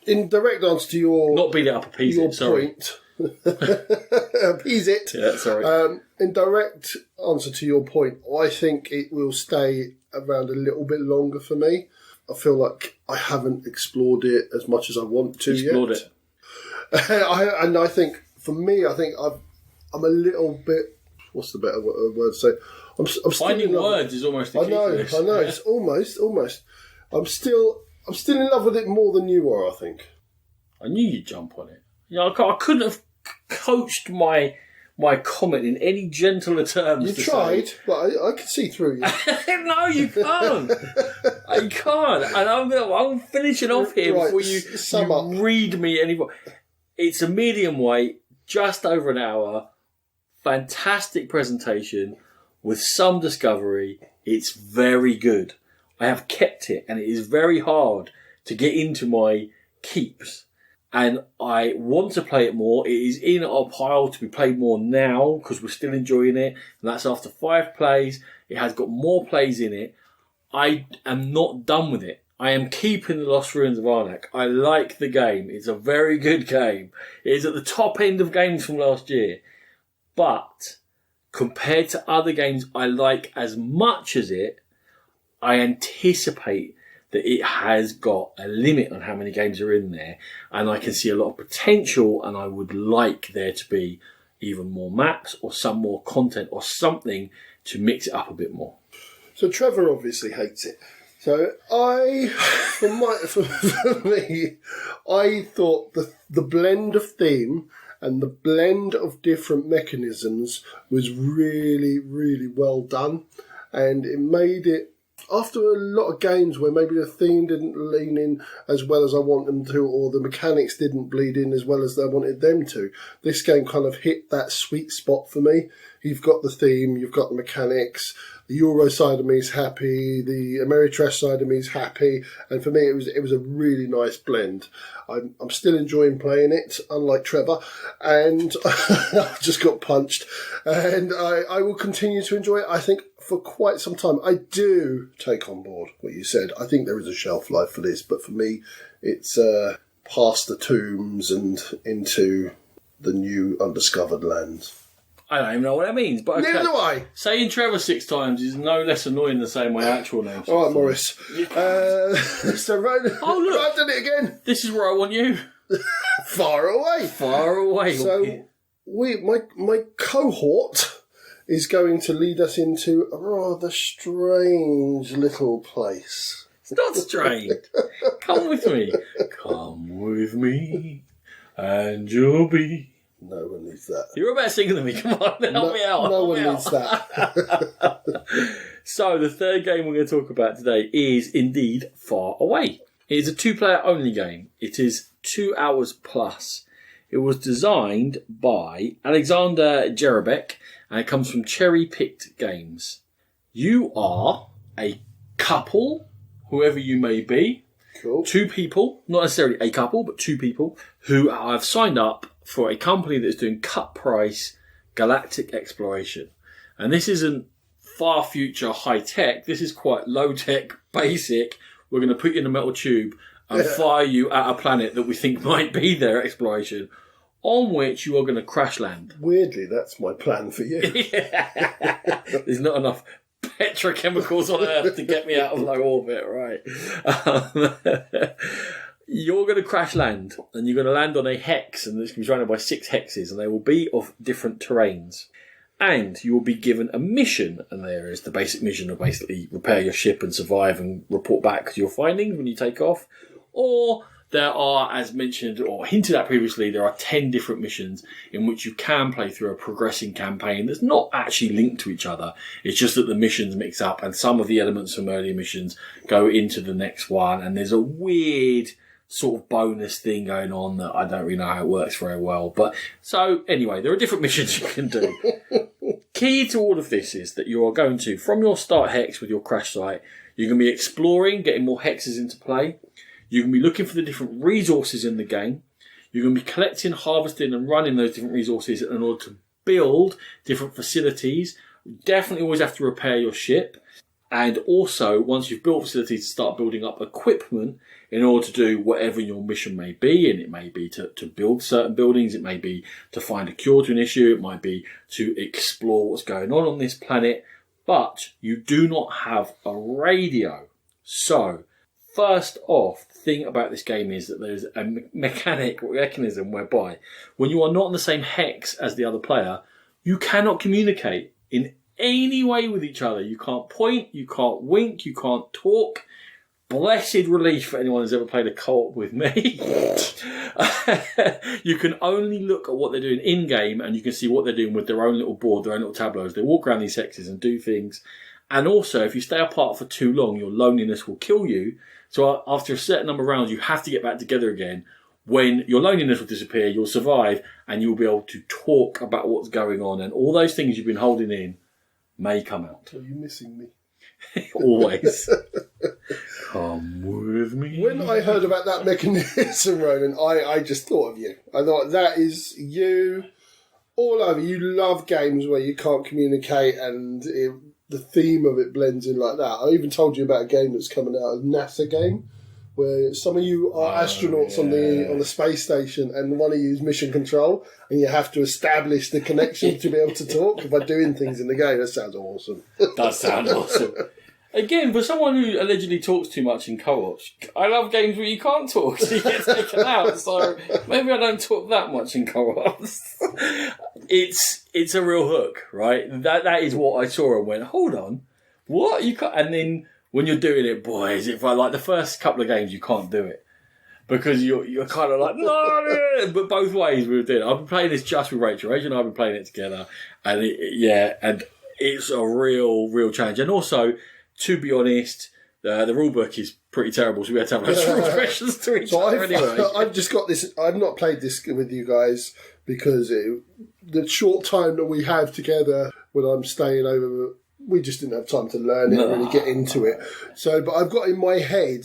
In direct answer to your... Not beat it up, appease your it, sorry. Point. Appease it. Yeah, sorry. In direct answer to your point, I think it will stay around a little bit longer for me. I feel like I haven't explored it as much as I want to Explored yet. it. I think, for me, I'm a little bit... What's the better word to say? I'm still Finding words is almost the key to this. I know. It's almost. I'm still in love with it more than you are, I think. I knew you'd jump on it. I couldn't have coached my comment in any gentler terms. You tried, but I could see through you. No, you can't. I can't. And I'm finishing off here before you read me anymore. It's a medium weight, just over an hour. Fantastic presentation with some discovery. It's very good. I have kept it, and it is very hard to get into my keeps. And I want to play it more. It is in our pile to be played more now because we're still enjoying it. And that's after 5 plays. It has got more plays in it. I am not done with it. I am keeping the Lost Ruins of Arnak. I like the game. It's a very good game. It is at the top end of games from last year. But compared to other games I like as much as it, I anticipate that it has got a limit on how many games are in there, and I can see a lot of potential, and I would like there to be even more maps or some more content or something to mix it up a bit more. So Trevor obviously hates it. So for me, I thought the blend of theme and the blend of different mechanisms was really, really well done. And it made it, after a lot of games where maybe the theme didn't lean in as well as I want them to, or the mechanics didn't bleed in as well as I wanted them to, this game kind of hit that sweet spot for me. You've got the theme, you've got the mechanics, the Euro side of me is happy, the Ameritrash side of me is happy, and for me it was a really nice blend. I'm still enjoying playing it, unlike Trevor, and I just got punched, and I will continue to enjoy it, I think, for quite some time. I do take on board what you said. I think there is a shelf life for this, but for me it's past the tombs and into the new undiscovered lands. I don't even know what that means, but okay. Neither do I. Saying Trevor 6 times is no less annoying than saying my actual name. All right, Morris. So Ronan, oh, look. I've done it again. This is where I want you. Far away. Far away. So my cohort is going to lead us into a rather strange little place. It's not strange. Come with me. Come with me, and you'll be... No one needs that. You're about singing to me. Come on, help me out. No one needs that. So, the third game we're going to talk about today is indeed Far Away. It is a 2-player only game. It is 2 hours plus. It was designed by Alexander Jerebek, and it comes from Cherry Picked Games. You are a couple, whoever you may be. Cool. 2 people, not necessarily a couple, but 2 people who have signed up for a company that's doing cut price galactic exploration. And this isn't far future high tech. This is quite low tech, basic. We're going to put you in a metal tube and fire you at a planet that we think might be their exploration, on which you are going to crash land. Weirdly, that's my plan for you. There's not enough petrochemicals on Earth to get me out of low orbit, right? You're going to crash land, and you're going to land on a hex, and it's going to be surrounded by 6 hexes, and they will be of different terrains. And you will be given a mission, and there is the basic mission of basically repair your ship and survive and report back your findings when you take off. Or there are, as mentioned or hinted at previously, there are 10 different missions in which you can play through a progressing campaign that's not actually linked to each other. It's just that the missions mix up, and some of the elements from earlier missions go into the next one, and there's a weird sort of bonus thing going on that I don't really know how it works very well. But so anyway, there are different missions you can do. Key to all of this is that you are going to, from your start hex with your crash site, you're going to be exploring, getting more hexes into play. You're going to be looking for the different resources in the game. You're going to be collecting, harvesting and running those different resources in order to build different facilities. You definitely always have to repair your ship. And also, once you've built facilities, start building up equipment in order to do whatever your mission may be. And it may be to build certain buildings. It may be to find a cure to an issue. It might be to explore what's going on this planet. But you do not have a radio. So, first off, the thing about this game is that there's a mechanism whereby when you are not in the same hex as the other player, you cannot communicate in any way with each other. You can't point, you can't wink, you can't talk. Blessed relief for anyone who's ever played a co-op with me. You can only look at what they're doing in-game, and you can see what they're doing with their own little board, their own little tableaus. They walk around these hexes and do things. And also, if you stay apart for too long, your loneliness will kill you. So after a certain number of rounds, you have to get back together again. When your loneliness will disappear, you'll survive, and you'll be able to talk about what's going on. And all those things you've been holding in may come out. Are you missing me? Always. Come with me. When I heard about that mechanism, Ronan, I just thought of you. I thought, that is you all over. You love games where you can't communicate, and the theme of it blends in like that. I even told you about a game that's coming out, a NASA game, where some of you are astronauts on the space station, and one of you is mission control, and you have to establish the connection to be able to talk by doing things in the game. That sounds awesome. Does sound awesome. Again, for someone who allegedly talks too much in co-ops, I love games where you can't talk, so you get taken out. So maybe I don't talk that much in co-ops. It's a real hook, right? That is what I saw and went, hold on. what? You can't. And then when you're doing it, boy, is it like the first couple of games you can't do it. Because you're kind of like, no, but both ways we were doing it. I've been playing this just with Rachel. Rachel and I have been playing it together. And and it's a real challenge. And also, to be honest, the rule book is pretty terrible, so we had to have like short questions to each other anyway. I've just got this. I've not played this with you guys because the short time that we have together when I'm staying over, we just didn't have time to learn it and really get into it. So, but I've got in my head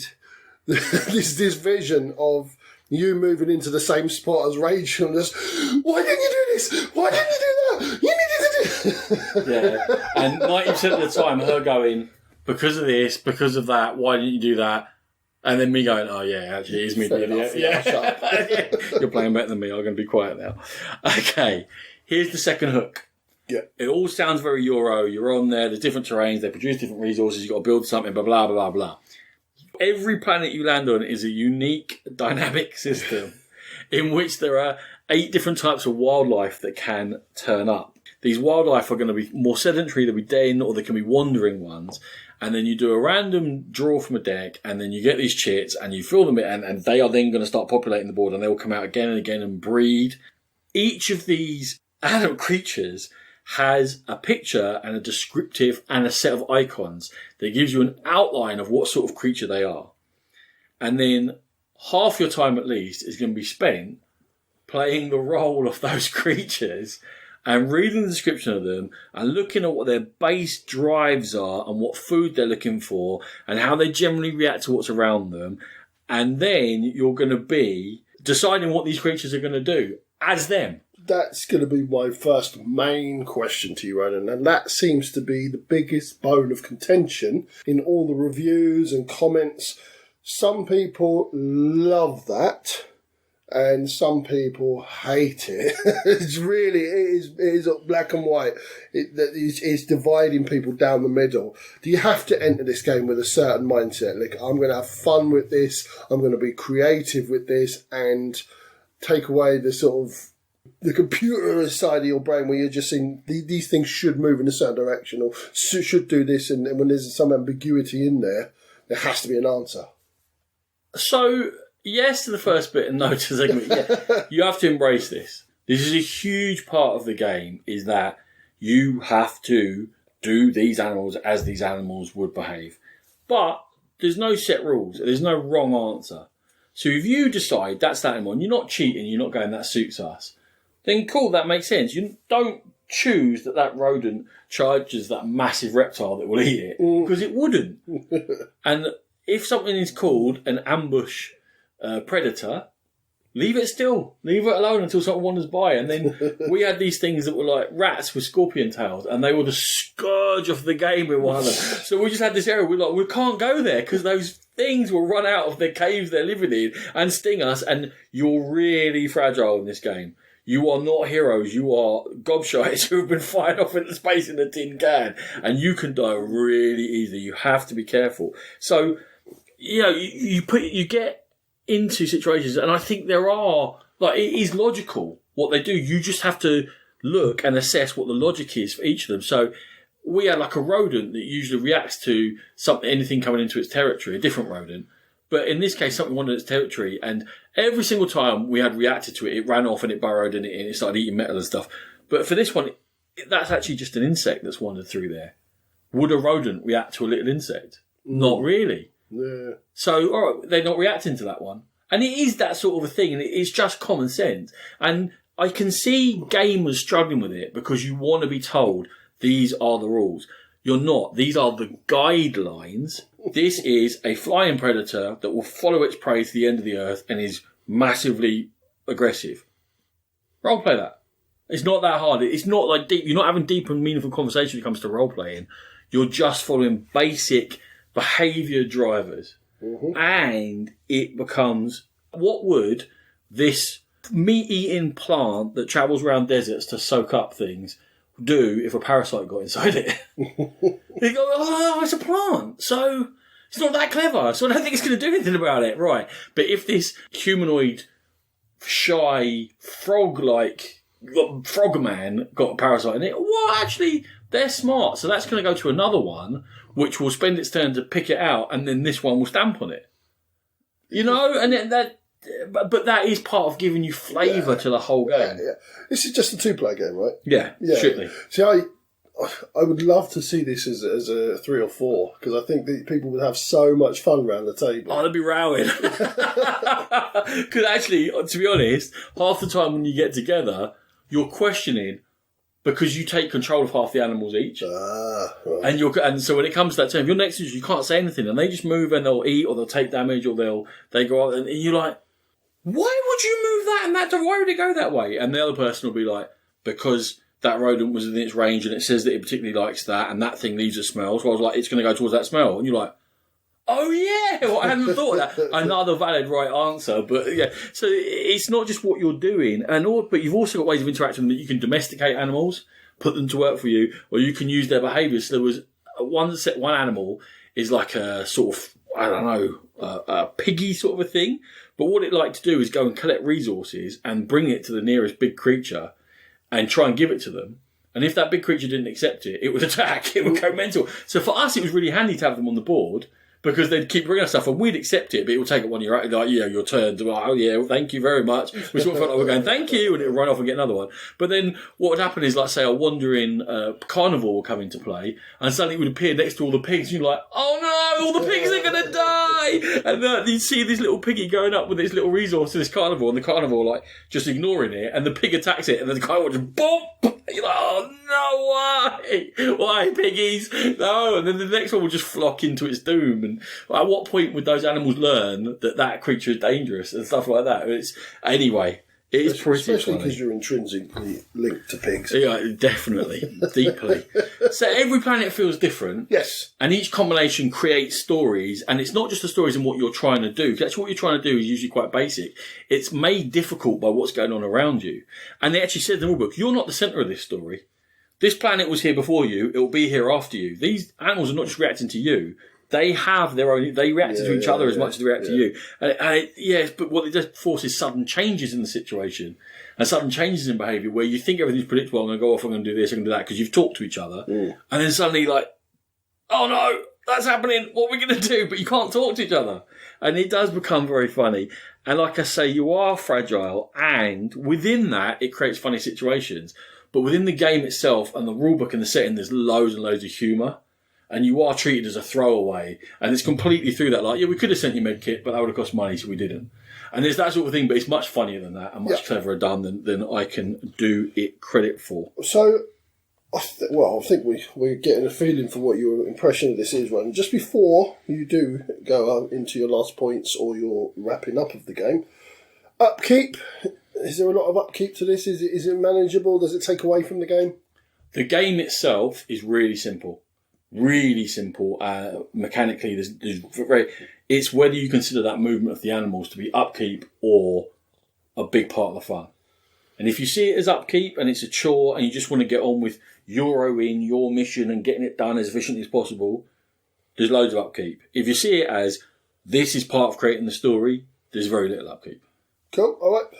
this vision of you moving into the same spot as Rachel and just, why didn't you do this? Why didn't you do that? You needed to do Yeah, and 90% of the time her going, because of this, because of that, why didn't you do that? And then me going, oh yeah, actually it is me the idiot. Yeah. You're playing better than me, I'm going to be quiet now. Okay, here's the second hook. Yeah. It all sounds very Euro. You're on there, there's different terrains, they produce different resources, you've got to build something, blah, blah, blah, blah. Every planet you land on is a unique dynamic system in which there are 8 different types of wildlife that can turn up. These wildlife are going to be more sedentary, they'll be den, or they can be wandering ones. And then you do a random draw from a deck, and then you get these chits, and you fill them in, and they are then going to start populating the board, and they will come out again and again and breed. Each of these adult creatures has a picture and a descriptive and a set of icons that gives you an outline of what sort of creature they are. And then half your time at least is going to be spent playing the role of those creatures and reading the description of them and looking at what their base drives are and what food they're looking for and how they generally react to what's around them. And then you're going to be deciding what these creatures are going to do as them. That's going to be my first main question to you, Ronan, and that seems to be the biggest bone of contention in all the reviews and comments. Some people love that, and some people hate it. It is black and white. It's dividing people down the middle. Do you have to enter this game with a certain mindset? Like, I'm going to have fun with this, I'm going to be creative with this, and take away the sort of the computer side of your brain where you're just saying these things should move in a certain direction or should do this, and when there's some ambiguity in there, there has to be an answer. So, yes to the first bit and no to the second bit. Yeah, you have to embrace this. This is a huge part of the game, is that you have to do these animals as these animals would behave. But there's no set rules. There's no wrong answer. So if you decide that's that animal and you're not cheating, you're not going, that suits us, then cool, that makes sense. You don't choose that rodent charges that massive reptile that will eat it, because it wouldn't. And if something is called an ambush predator, leave it still. Leave it alone until someone wanders by. And then we had these things that were like rats with scorpion tails, and they were the scourge of the game with one another. So we just had this area, we're like, we can't go there because those things will run out of the caves they're living in and sting us, and you're really fragile in this game. You are not heroes, you are gobshites who have been fired off into space in a tin can, and you can die really easily. You have to be careful. So, you get into situations, and I think there are, like, it is logical what they do. You just have to look and assess what the logic is for each of them. So we had like a rodent that usually reacts to anything coming into its territory, a different rodent. But in this case, something wanted its territory, and every single time we had reacted to it, it ran off and it burrowed in it and it started eating metal and stuff. But for this one, that's actually just an insect that's wandered through there. Would a rodent react to a little insect? Not really. Yeah. So, all right, they're not reacting to that one. And it is that sort of a thing, and it's just common sense. And I can see gamers struggling with it because you want to be told these are the rules. You're not. These are the guidelines. This is a flying predator that will follow its prey to the end of the earth and is massively aggressive. Roleplay that. It's not that hard. It's not like deep. You're not having deep and meaningful conversation when it comes to roleplaying. You're just following basic behaviour drivers. Mm-hmm. And it becomes, what would this meat-eating plant that travels around deserts to soak up things do if a parasite got inside it? They go, oh, it's a plant, so it's not that clever, so I don't think it's going to do anything about it. Right. But if this humanoid, shy, frog-like frogman got a parasite in it, well, actually, they're smart, so that's going to go to another one, which will spend its turn to pick it out, and then this one will stamp on it. You know, and then but that is part of giving you flavour to the whole game. Yeah. This is just a 2-player game, right? Yeah, strictly. See, I would love to see this as a 3 or 4, because I think that people would have so much fun around the table. Oh, they'd be rowing. Because actually, to be honest, half the time when you get together, you're questioning because you take control of half the animals each. Right. And so when it comes to that turn, if you're next to you can't say anything, and they just move and they'll eat or they'll take damage or they go out, and you're like, why would you move that and that? Why would it go that way? And the other person will be like, because that rodent was within its range and it says that it particularly likes that, and that thing leaves a smell. So I was like, it's going to go towards that smell. And you're like, oh yeah, well, I hadn't thought of that. Another valid right answer, but yeah. So it's not just what you're doing, but you've also got ways of interacting that you can domesticate animals, put them to work for you, or you can use their behaviours. So there was one animal is like a sort of, I don't know, a piggy sort of a thing. But what it liked to do is go and collect resources and bring it to the nearest big creature and try and give it to them. And if that big creature didn't accept it, it would attack. It would go mental. So for us, it was really handy to have them on the board, because they'd keep bringing us stuff and we'd accept it, but it would take it 1 year out, like, yeah, your turn. Oh, yeah, well, thank you very much. We sort of felt like we're going, thank you, and it would run off and get another one. But then what would happen is, like, say, a wandering carnivore would come into play, and suddenly it would appear next to all the pigs, and you're like, oh no, all the pigs are going to die! And you see this little piggy going up with this little resource to this carnivore, and the carnivore, like, just ignoring it, and the pig attacks it, and then the carnivore just, boom! You're like, oh no, why? Why, piggies? No. And then the next one will just flock into its doom. And at what point would those animals learn that creature is dangerous and stuff like that? Anyway, it is pretty especially funny. because you're intrinsically linked to pigs. Yeah, definitely. Deeply. So every planet feels different. Yes. And each combination creates stories. And it's not just the stories and what you're trying to do. Because actually what you're trying to do is usually quite basic. It's made difficult by what's going on around you. And they actually said in the rulebook, you're not the centre of this story. This planet was here before you. It will be here after you. These animals are not just reacting to you. They have their own. They react to each other as much as they react to you. Yes, but what it does force is sudden changes in the situation and sudden changes in behaviour where you think everything's predictable. I'm going to go off. I'm going to do this. I'm going to do that because you've talked to each other, and then suddenly like, oh no, that's happening. What are we going to do? But you can't talk to each other, and it does become very funny. And like I say, you are fragile, and within that, it creates funny situations. But within the game itself and the rulebook and the setting, there's loads and loads of humour. And you are treated as a throwaway. And it's completely through that. Like, yeah, we could have sent you med kit, but that would have cost money, so we didn't. And there's that sort of thing, but it's much funnier than that and much cleverer done than I can do it credit for. So, I think we're getting a feeling for what your impression of this is, Ron. Just before you do go into your last points or your wrapping up of the game, upkeep. Is there a lot of upkeep to this? Is it manageable? Does it take away from the game? The game itself is really simple. Really simple. Mechanically, it's whether you consider that movement of the animals to be upkeep or a big part of the fun. And if you see it as upkeep and it's a chore and you just want to get on with Euroing your mission and getting it done as efficiently as possible, there's loads of upkeep. If you see it as this is part of creating the story, there's very little upkeep. Cool. All right.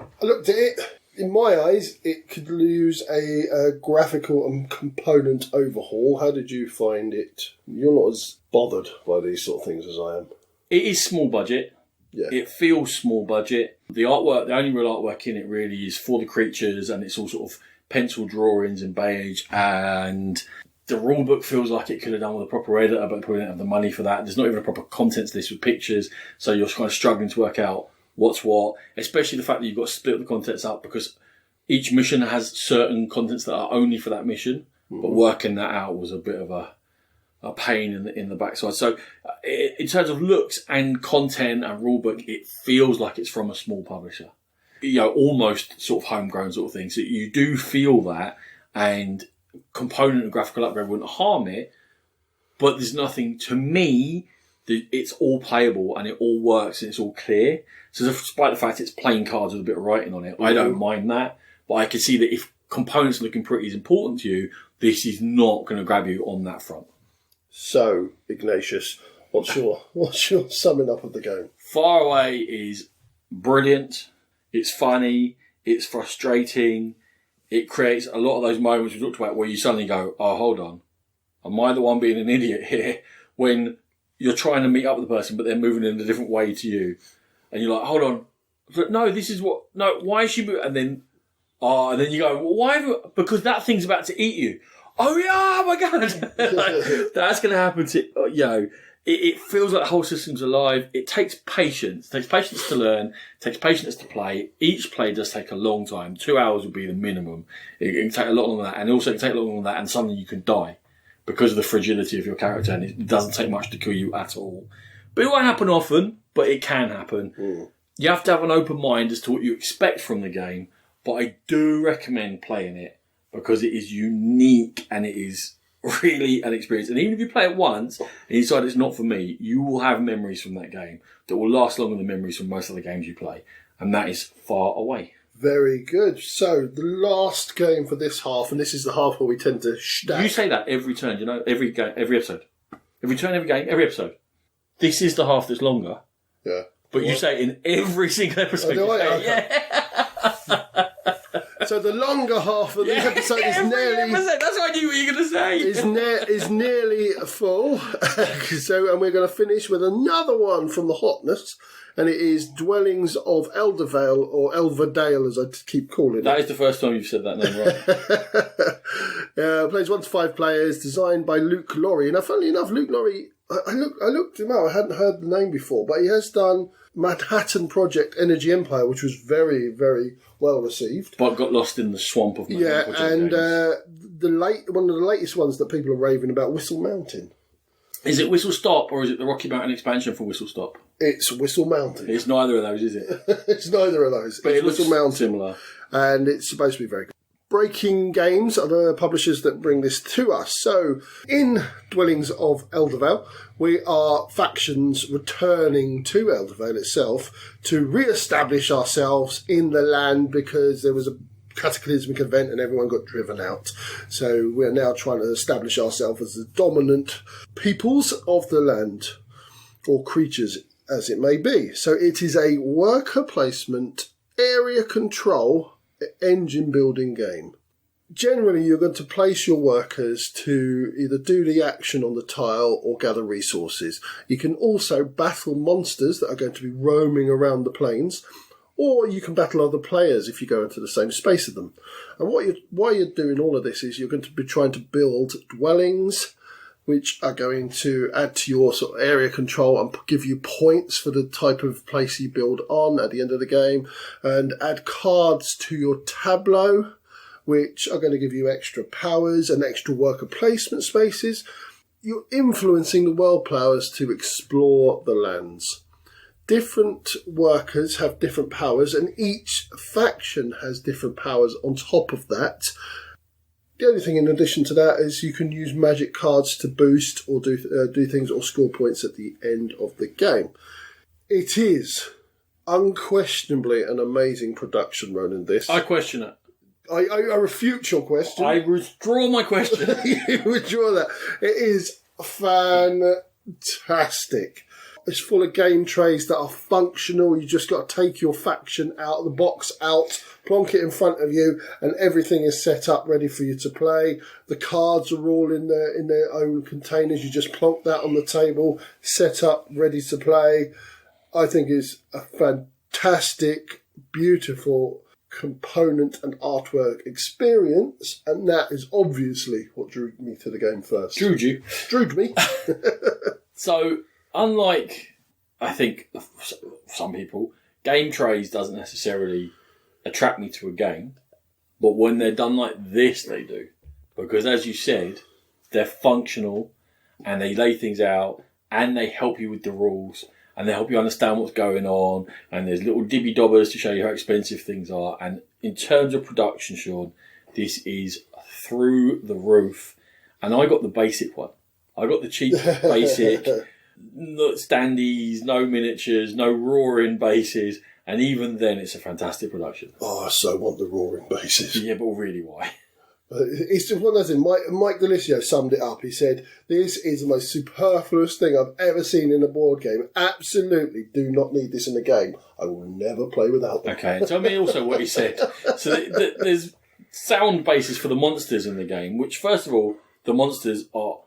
I looked at it. In my eyes, it could lose a graphical and component overhaul. How did you find it? You're not as bothered by these sort of things as I am. It is small budget. Yeah. It feels small budget. The artwork, the only real artwork in it really is for the creatures, and it's all sort of pencil drawings and beige. And the rulebook feels like it could have done with a proper editor, but probably don't have the money for that. There's not even a proper contents list with pictures, so you're kind of struggling to work out what's what, especially the fact that you've got to split the contents up because each mission has certain contents that are only for that mission, but working that out was a bit of a pain in the backside. So in terms of looks and content and rulebook, it feels like it's from a small publisher. You know, almost sort of homegrown sort of thing. So you do feel that, and component and graphical upgrade wouldn't harm it, but there's nothing, to me, it's all playable and it all works and it's all clear. So despite the fact it's plain cards with a bit of writing on it, I don't mind that. But I can see that if components are looking pretty is important to you, this is not going to grab you on that front. So, Ignatius, what's your summing up of the game? Far Away is brilliant. It's funny. It's frustrating. It creates a lot of those moments we talked about where you suddenly go, oh, hold on. am I the one being an idiot here when you're trying to meet up with the person but they're moving in a different way to you? And you're like, hold on. But no, this is what... No, why is she moving? And then you go, well, why? Because that thing's about to eat you. Oh, yeah, oh my God. That's going to happen to... It feels like the whole system's alive. It takes patience. It takes patience to learn. It takes patience to play. Each play does take a long time. 2 hours would be the minimum. It can take a lot longer than that. And also it can take a lot longer than that. And suddenly you can die because of the fragility of your character. And it doesn't take much to kill you at all. But it won't happen often, but it can happen. Mm. You have to have an open mind as to what you expect from the game. But I do recommend playing it because it is unique and it is really an experience. And even if you play it once and you decide it's not for me, you will have memories from that game that will last longer than memories from most of the games you play. And that is far away. Very good. So, the last game for this half, and this is the half where we tend to stack. You say that every turn, every game, every episode. Every turn, every game, every episode. This is the half that's longer. Yeah. But you say it in every single episode. So the longer half of the episode is nearly... That's what I knew what you were going to say. Is nearly full. And we're going to finish with another one from the hotness. And it is Dwellings of Eldervale, or Elverdale, as I keep calling it. That is the first time you've said that name right. Plays 1 to 5 players, designed by Luke Laurie. Now, funnily enough, Luke Laurie, I looked him up. I hadn't heard the name before, but he has done Manhattan Project Energy Empire, which was very, very well received. But got lost in the swamp of Manhattan Project. And one of the latest ones that people are raving about, Whistle Mountain. Is it Whistle Stop or is it the Rocky Mountain expansion for Whistle Stop? It's Whistle Mountain. It's neither of those, is it? It's neither of those. But it's it looks Whistle Mountain. Similar. And it's supposed to be very good. Breaking Games are the publishers that bring this to us. So, in Dwellings of Eldervale, we are factions returning to Eldervale itself to re-establish ourselves in the land because there was a cataclysmic event and everyone got driven out. So we're now trying to establish ourselves as the dominant peoples of the land, or creatures as it may be. So it is a worker placement, area control, engine building game. Generally, you're going to place your workers to either do the action on the tile or gather resources. You can also battle monsters that are going to be roaming around the plains, or you can battle other players if you go into the same space as them. And why you're doing all of this is you're going to be trying to build dwellings which are going to add to your sort of area control and give you points for the type of place you build on at the end of the game, and add cards to your tableau which are going to give you extra powers and extra worker placement spaces. You're influencing the world players to explore the lands. Different workers have different powers, and each faction has different powers on top of that. The only thing in addition to that is you can use magic cards to boost or do things or score points at the end of the game. It is unquestionably an amazing production, Ronan, this. I question it. I refute your question. I withdraw my question. You withdraw that. It is fantastic. It's full of game trays that are functional. You just got to take your faction out of the box, plonk it in front of you, and everything is set up ready for you to play. The cards are all in their own containers. You just plonk that on the table, set up, ready to play. I think it's a fantastic, beautiful component and artwork experience, and that is obviously what drew me to the game first. Drewed me. So, unlike, I think, some people, game trays doesn't necessarily attract me to a game, but when they're done like this, they do. Because as you said, they're functional, and they lay things out, and they help you with the rules, and they help you understand what's going on, and there's little dibby-dobbers to show you how expensive things are. And in terms of production, Sean, this is through the roof. And I got the basic one. I got the cheap basic, no standees, no miniatures, no roaring bases, and even then it's a fantastic production. Oh, I so want the roaring bases. Yeah, but really why? It's just one of those things. Mike Delisio summed it up. He said, "This is the most superfluous thing I've ever seen in a board game. Absolutely do not need this in a game. I will never play without them." Okay, and tell me also what he said. So there's sound bases for the monsters in the game, which, first of all, the monsters are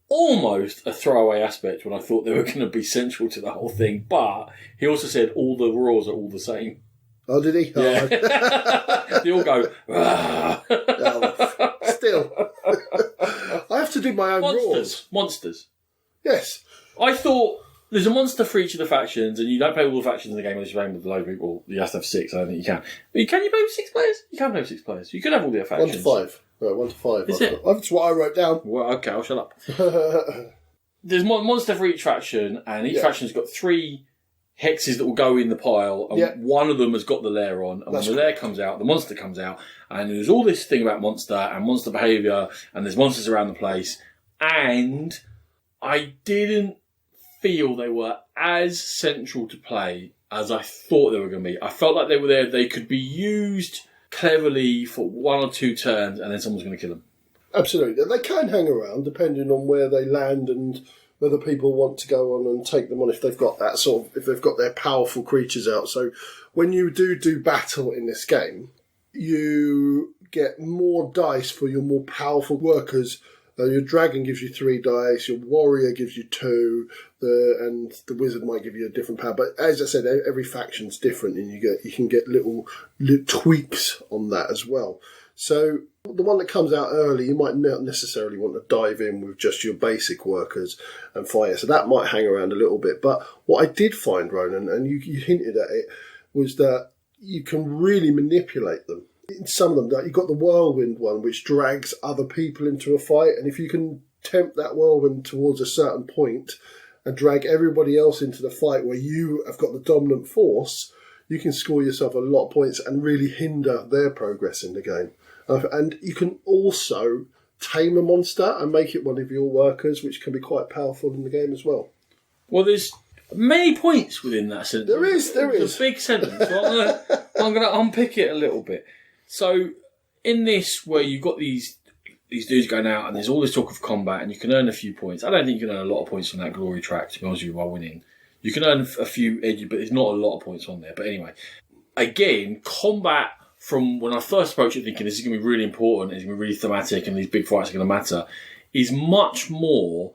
almost a throwaway aspect when I thought they were going to be central to the whole thing. But he also said all the roars are all the same. Oh, did he? Yeah. They all go, Oh, still. I have to do my own roars. Monsters. Yes. I thought there's a monster for each of the factions, and you don't play all the factions in the game unless you're playing with low people. You have to have 6. I don't think you can. But can you play with 6 players? You can play with 6 players. You could have all the factions. 1 to 5. No, 1 to 5. Is it? That's what I wrote down. Well, okay, I'll shut up. There's monster for each faction, and each faction's got 3 hexes that will go in the pile, and one of them has got the lair on, and when the lair comes out, the monster comes out, and there's all this thing about monster and monster behaviour, and there's monsters around the place, and I didn't feel they were as central to play as I thought they were going to be. I felt like they were there, they could be used cleverly for 1 or 2 turns, and then someone's going to kill them. Absolutely. They can hang around, depending on where they land and whether people want to go on and take them on if they've got that if they've got their powerful creatures out. So when you do battle in this game, you get more dice for your more powerful workers. Your dragon gives you 3 dice, your warrior gives you 2, and the wizard might give you a different power. But as I said, every faction's different, and you can get little tweaks on that as well. So the one that comes out early, you might not necessarily want to dive in with just your basic workers and fire. So that might hang around a little bit. But what I did find, Ronan, and you hinted at it, was that you can really manipulate them. In some of them, you've got the whirlwind one, which drags other people into a fight. And if you can tempt that whirlwind towards a certain point and drag everybody else into the fight where you have got the dominant force, you can score yourself a lot of points and really hinder their progress in the game. And you can also tame a monster and make it one of your workers, which can be quite powerful in the game as well. Well, there's many points within that sentence. There is. It's a big sentence. So I'm going to unpick it a little bit. So in this, where you've got these dudes going out and there's all this talk of combat and you can earn a few points. I don't think you can earn a lot of points from that glory track, to be honest with you, while winning. You can earn a few edges, but there's not a lot of points on there. But anyway, again, combat, from when I first approached it thinking this is going to be really important, it's going to be really thematic and these big fights are going to matter, is much more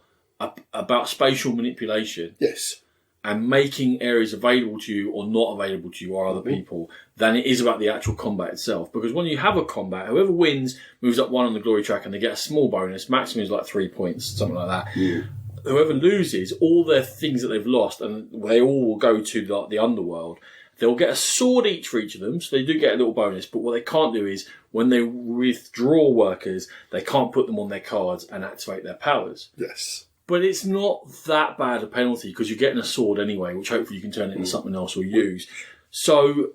about spatial manipulation. Yes. And making areas available to you or not available to you or other people than it is about the actual combat itself. Because when you have a combat, whoever wins moves up 1 on the glory track and they get a small bonus, maximum is like 3 points, something like that. Yeah. Whoever loses, all their things that they've lost, and they all will go to the underworld, they'll get a sword each for each of them, so they do get a little bonus, but what they can't do is, when they withdraw workers, they can't put them on their cards and activate their powers. Yes. But it's not that bad a penalty, because you're getting a sword anyway, which hopefully you can turn it into something else or use. So,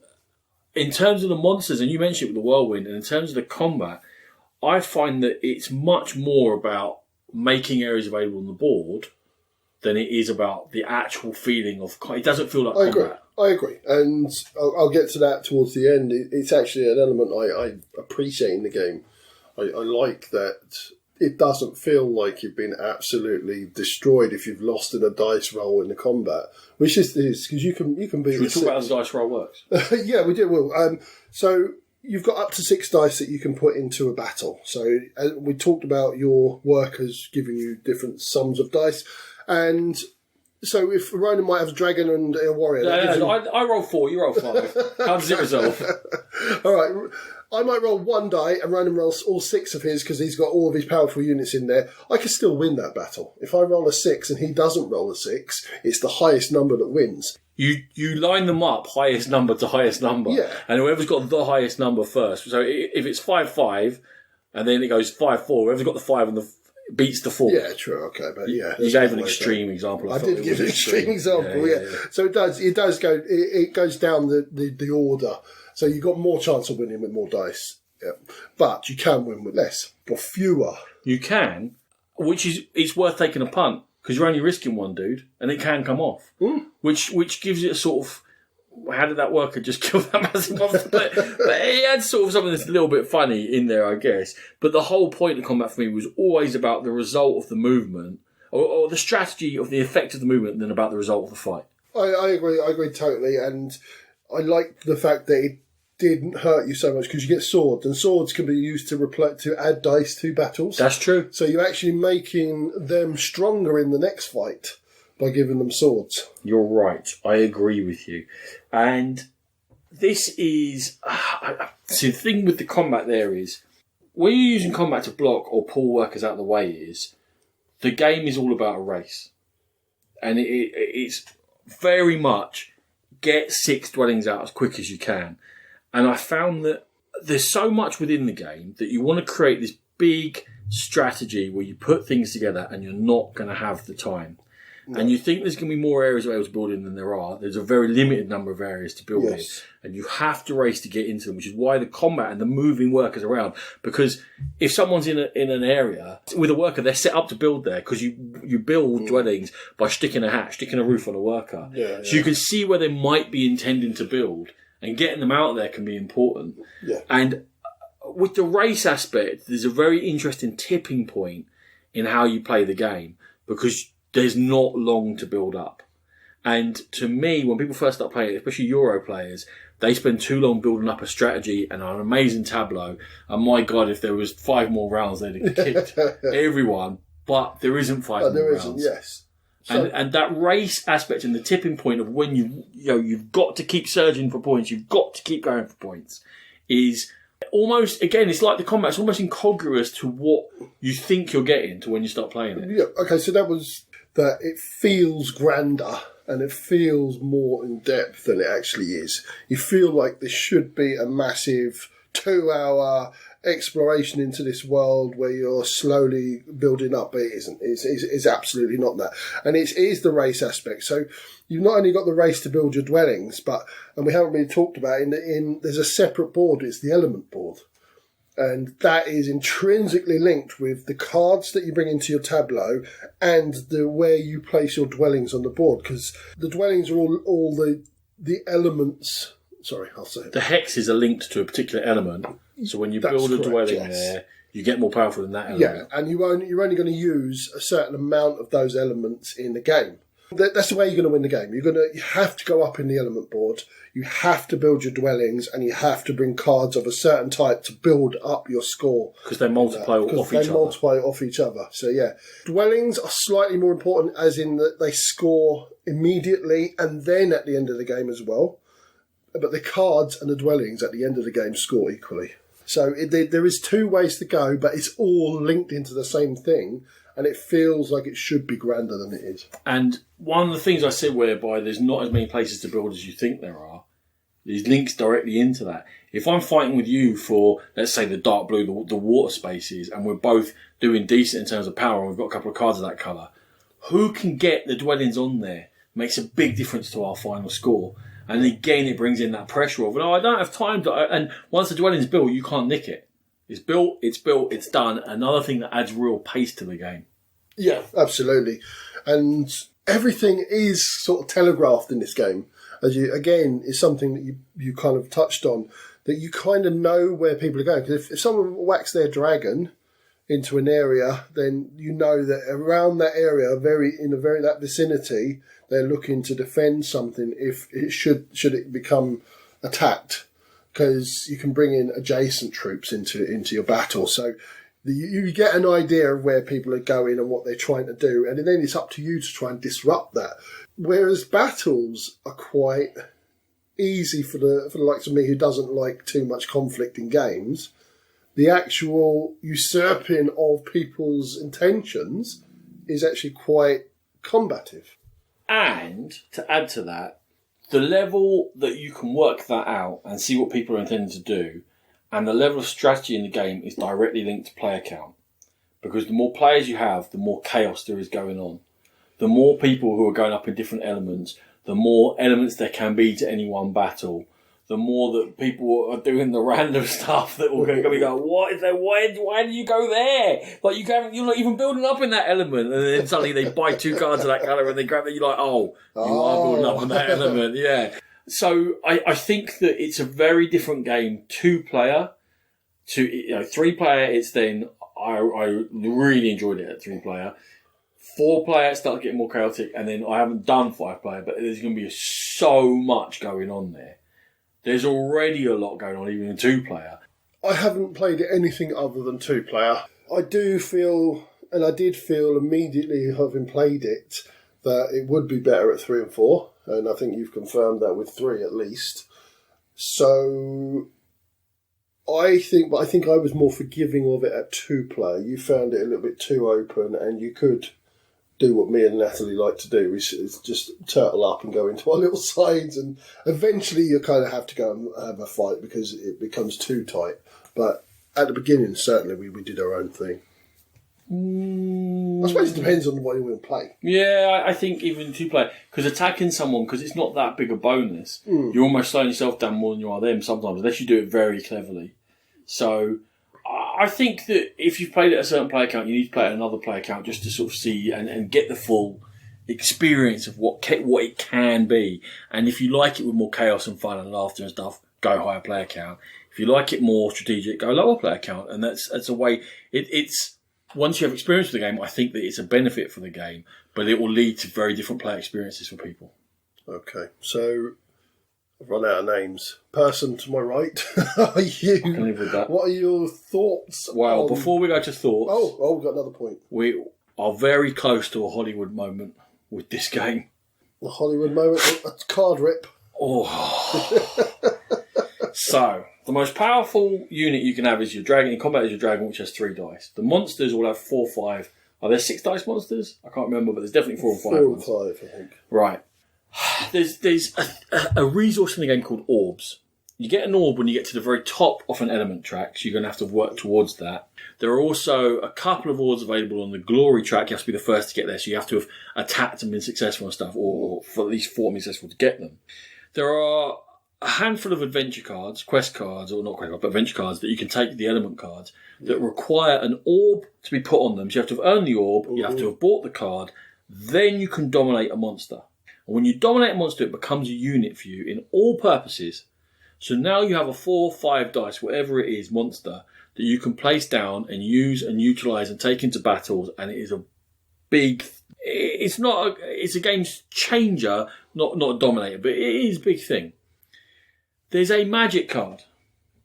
in terms of the monsters, and you mentioned it with the whirlwind, and in terms of the combat, I find that it's much more about making areas available on the board than it is about the actual feeling of... It doesn't feel like combat. I agree. And I'll get to that towards the end. It's actually an element I appreciate in the game. I like that it doesn't feel like you've been absolutely destroyed if you've lost in a dice roll in the combat, which is because you can be... Should we talk about how the dice roll works? Yeah, we do. Well, so you've got up to 6 dice that you can put into a battle. So we talked about your workers giving you different sums of dice. And so if Ronan might have a dragon and a warrior... I roll 4, you roll 5. How does it resolve? All right. I might roll 1 die and Ronan rolls all 6 of his because he's got all of his powerful units in there. I can still win that battle. If I roll a 6 and he doesn't roll a 6, it's the highest number that wins. You line them up highest number to highest number. Yeah. And whoever's got the highest number first. So if it's 5-5 and then it goes 5-4, whoever's got the 5 and the beats the 4. Yeah, true. Okay, but yeah, you gave an extreme example. I did give an extreme example. Yeah. So it does go. It goes down the order. So you've got more chance of winning with more dice. Yeah. But you can win with less or fewer. You can, which is it's worth taking a punt because you're only risking 1 dude and it can come off. Which gives it a sort of, how did that worker just kill that massive monster? But it had sort of something that's a little bit funny in there, I guess. But the whole point of combat for me was always about the result of the movement or the strategy of the effect of the movement than about the result of the fight. I agree totally. And I like the fact that didn't hurt you so much because you get swords, and swords can be used to add dice to battles. That's true. So you're actually making them stronger in the next fight by giving them swords. You're right. I agree with you. And this is... see, the thing with the combat there is, when you're using combat to block or pull workers out of the way is, the game is all about a race. And it's very much get 6 dwellings out as quick as you can. And I found that there's so much within the game that you want to create this big strategy where you put things together and you're not going to have the time. No. And you think there's going to be more areas of to build in than there are. There's a very limited number of areas to build in. And you have to race to get into them, which is why the combat and the moving workers around. Because if someone's in an area with a worker, they're set up to build there because you build dwellings by sticking a hatch, sticking a roof on a worker. So you can see where they might be intending to build, and getting them out there can be important. And with the race aspect, there's a very interesting tipping point in how you play the game because there's not long to build up. And to me, when people first start playing it, especially Euro players, they spend too long building up a strategy and an amazing tableau. And my God, if there was 5 more rounds, they'd have kicked everyone. But there isn't 5 more rounds. So, and that race aspect and the tipping point of when you've got to keep surging for points, you've got to keep going for points, is almost, again, it's like the combat, it's almost incongruous to what you think you're getting to when you start playing it. Yeah, okay, so that was that it feels grander and it feels more in depth than it actually is. You feel like this should be a massive 2-hour exploration into this world where you're slowly building up, but it isn't. It's absolutely not that. And it is the race aspect. So you've not only got the race to build your dwellings, and we haven't really talked about there's a separate board, it's the element board. And that is intrinsically linked with the cards that you bring into your tableau and where you place your dwellings on the board, because the dwellings are all the elements. Sorry, I'll say it. The hexes are linked to a particular element. So when you build a dwelling there, you get more powerful than that element. Yeah, and you're only going to use a certain amount of those elements in the game. That's the way you're going to win the game. You have to go up in the element board. You have to build your dwellings, and you have to bring cards of a certain type to build up your score. Because they multiply off each other. So yeah, dwellings are slightly more important, as in that they score immediately and then at the end of the game as well. But the cards and the dwellings at the end of the game score equally. So there is 2 ways to go, but it's all linked into the same thing, and it feels like it should be grander than it is. And one of the things I said whereby there's not as many places to build as you think there are, is links directly into that. If I'm fighting with you for, let's say, the dark blue, the water spaces, and we're both doing decent in terms of power, and we've got a couple of cards of that colour, who can get the dwellings on there makes a big difference to our final score. And again, it brings in that pressure of, no, I don't have time to... And once the dwelling's built, you can't nick it. It's built, it's done. Another thing that adds real pace to the game. Yeah, absolutely. And everything is sort of telegraphed in this game. Again, is something that you kind of touched on, that you kind of know where people are going. Because if someone whacks their dragon into an area, then you know that around that area, that vicinity, they're looking to defend something if it should it become attacked, because you can bring in adjacent troops into your battle. So you get an idea of where people are going and what they're trying to do, and then it's up to you to try and disrupt that. Whereas battles are quite easy for the likes of me, who doesn't like too much conflict in games. The actual usurping of people's intentions is actually quite combative. And to add to that, the level that you can work that out and see what people are intending to do, and the level of strategy in the game is directly linked to player count. Because the more players you have, the more chaos there is going on. The more people who are going up in different elements, the more elements there can be to any one battle. The more that people are doing the random stuff that will go, what is there? Why do you go there? Like you're not even building up in that element, and then suddenly they buy 2 cards of that colour and they grab it. You're like, you are building up in that element, yeah. So I think that it's a very different game, 2-player to 3-player. It's then I really enjoyed it at 3-player. 4-player, it started getting more chaotic, and then I haven't done 5-player, but there's going to be so much going on there. There's already a lot going on, even in 2-player. I haven't played anything other than 2-player. I do feel, and I did feel immediately having played it, that it would be better at 3 and 4, and I think you've confirmed that with 3 at least. So I think I was more forgiving of it at 2-player. You found it a little bit too open, and you could do what me and Natalie like to do, which is just turtle up and go into our little sides, and eventually you kind of have to go and have a fight because it becomes too tight. But at the beginning, certainly, we did our own thing. I suppose it depends on what you want to play. Yeah, I think even 2-player, because attacking someone, because it's not that big a bonus, you're almost slowing yourself down more than you are them sometimes, unless you do it very cleverly. So I think that if you've played at a certain player count, you need to play at another player count just to sort of see and get the full experience of what it can be. And if you like it with more chaos and fun and laughter and stuff, go higher player count. If you like it more strategic, go lower player count. And that's a way. It's once you have experience with the game, I think that it's a benefit for the game, but it will lead to very different player experiences for people. Okay, so I've run out of names. Person to my right, are you? I can live with that. What are your thoughts? Well, before we go to thoughts... Oh, we've got another point. We are very close to a Hollywood moment with this game. The Hollywood moment? A card rip. Oh. So, the most powerful unit you can have is your dragon. In combat is your dragon, which has 3 dice. The monsters will have 4, 5. Are there 6 dice monsters? I can't remember, but there's definitely 4 and 5. 4 and 5, I think. Right. There's a resource in the game called orbs. You get an orb when you get to the very top of an element track, so you're going to have to work towards that. There are also a couple of orbs available on the glory track. You have to be the first to get there, so you have to have attacked and been successful and stuff, or for at least 4 successful to get them. There are a handful of adventure cards, quest cards, or not quest cards, but adventure cards that you can take, the element cards, that require an orb to be put on them. So you have to have earned the orb, you have to have bought the card, then you can dominate a monster. And when you dominate a monster, it becomes a unit for you in all purposes. So now you have a 4, 5 dice, whatever it is, monster, that you can place down and use and utilise and take into battles, and it is a big... It's a game changer, not a dominator, but it is a big thing. There's a magic card.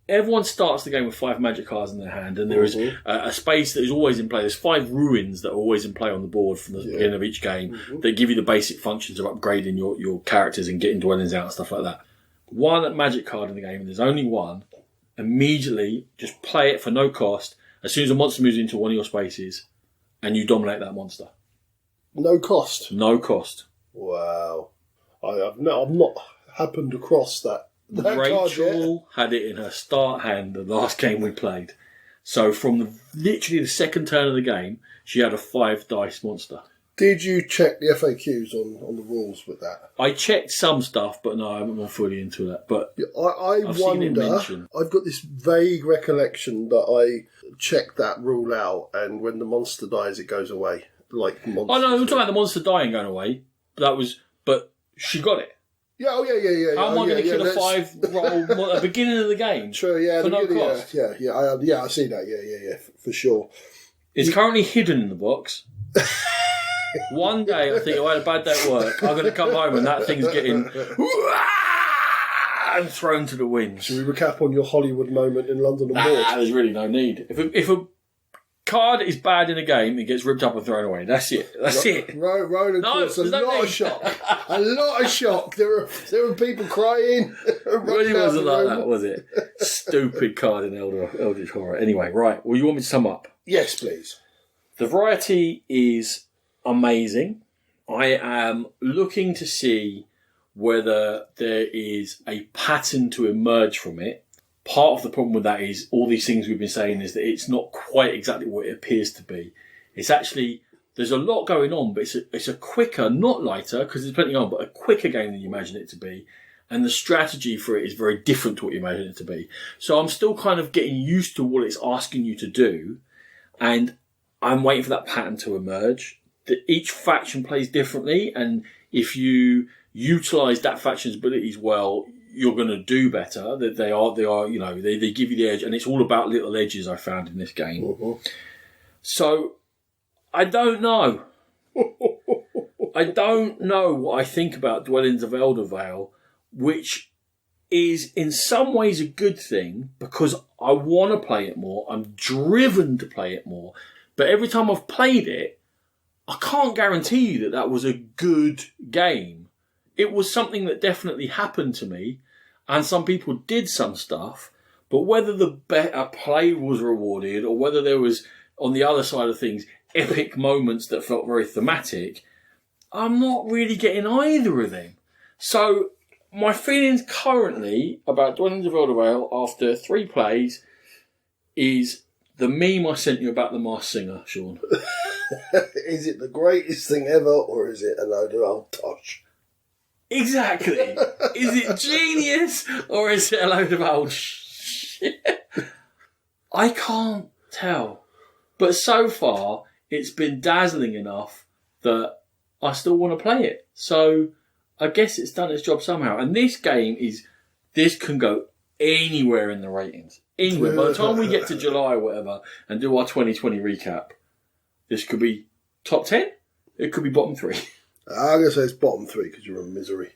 Everyone starts the game with 5 magic cards in their hand, and there is a space that is always in play. There's 5 ruins that are always in play on the board from the beginning of each game that give you the basic functions of upgrading your characters and getting dwellings out and stuff like that. One magic card in the game, and there's only one. Immediately, just play it for no cost. As soon as a monster moves into one of your spaces, and you dominate that monster. No cost? No cost. Wow. I've not happened across that. Rachel had it in her start hand the last game we played. So from literally the second turn of the game, she had a 5 dice monster. Did you check the FAQs on the rules with that? I checked some stuff, but no, I haven't gone fully into that. But I wonder, I've got this vague recollection that I checked that rule out, and when the monster dies, it goes away. Like monsters. Oh no, I'm talking about the monster dying going away. But she got it. Yeah, How am I going to kill a 5 roll at the beginning of the game? True, yeah. For no cost? Yeah, I see that. Yeah, for sure. It's currently hidden in the box. One day I think, I had a bad day at work. I'm going to come home and that thing's getting and thrown to the wind. Should we recap on your Hollywood moment in London and Ward? There's really no need. If a card is bad in a game, it gets ripped up and thrown away. That's it. Roland caused a lot of shock. A lot of shock. There were people crying. It really wasn't like that, was it? Stupid card in Eldritch Horror. Anyway, right. Well, you want me to sum up? Yes, please. The variety is amazing. I am looking to see whether there is a pattern to emerge from it. Part of the problem with that is all these things we've been saying is that it's not quite exactly what it appears to be. It's actually, there's a lot going on, but it's a quicker, not lighter, because there's plenty on, but a quicker game than you imagine it to be. And the strategy for it is very different to what you imagine it to be. So I'm still kind of getting used to what it's asking you to do. And I'm waiting for that pattern to emerge. Each faction plays differently. And if you utilise that faction's abilities well, you're going to do better. They are, you know, they give you the edge, and it's all about little edges I found in this game. Mm-hmm. So, I don't know. I don't know what I think about Dwellings of Eldervale, which is in some ways a good thing because I want to play it more. I'm driven to play it more. But every time I've played it, I can't guarantee you that that was a good game. It was something that definitely happened to me, and some people did some stuff, but whether the better play was rewarded or whether there was, on the other side of things, epic moments that felt very thematic, I'm not really getting either of them. So my feelings currently about Dwellings of Eldervale after 3 plays is the meme I sent you about the Masked Singer, Sean. Is it the greatest thing ever, or is it a load of old tosh? Exactly. Is it genius, or is it a load of old shit? I can't tell. But so far, it's been dazzling enough that I still want to play it. So I guess it's done its job somehow. And this game this can go anywhere in the ratings. Anywhere. By the time we get to July or whatever and do our 2020 recap, this could be top 10. It could be bottom 3. I'm going to say it's bottom 3 because you're in misery.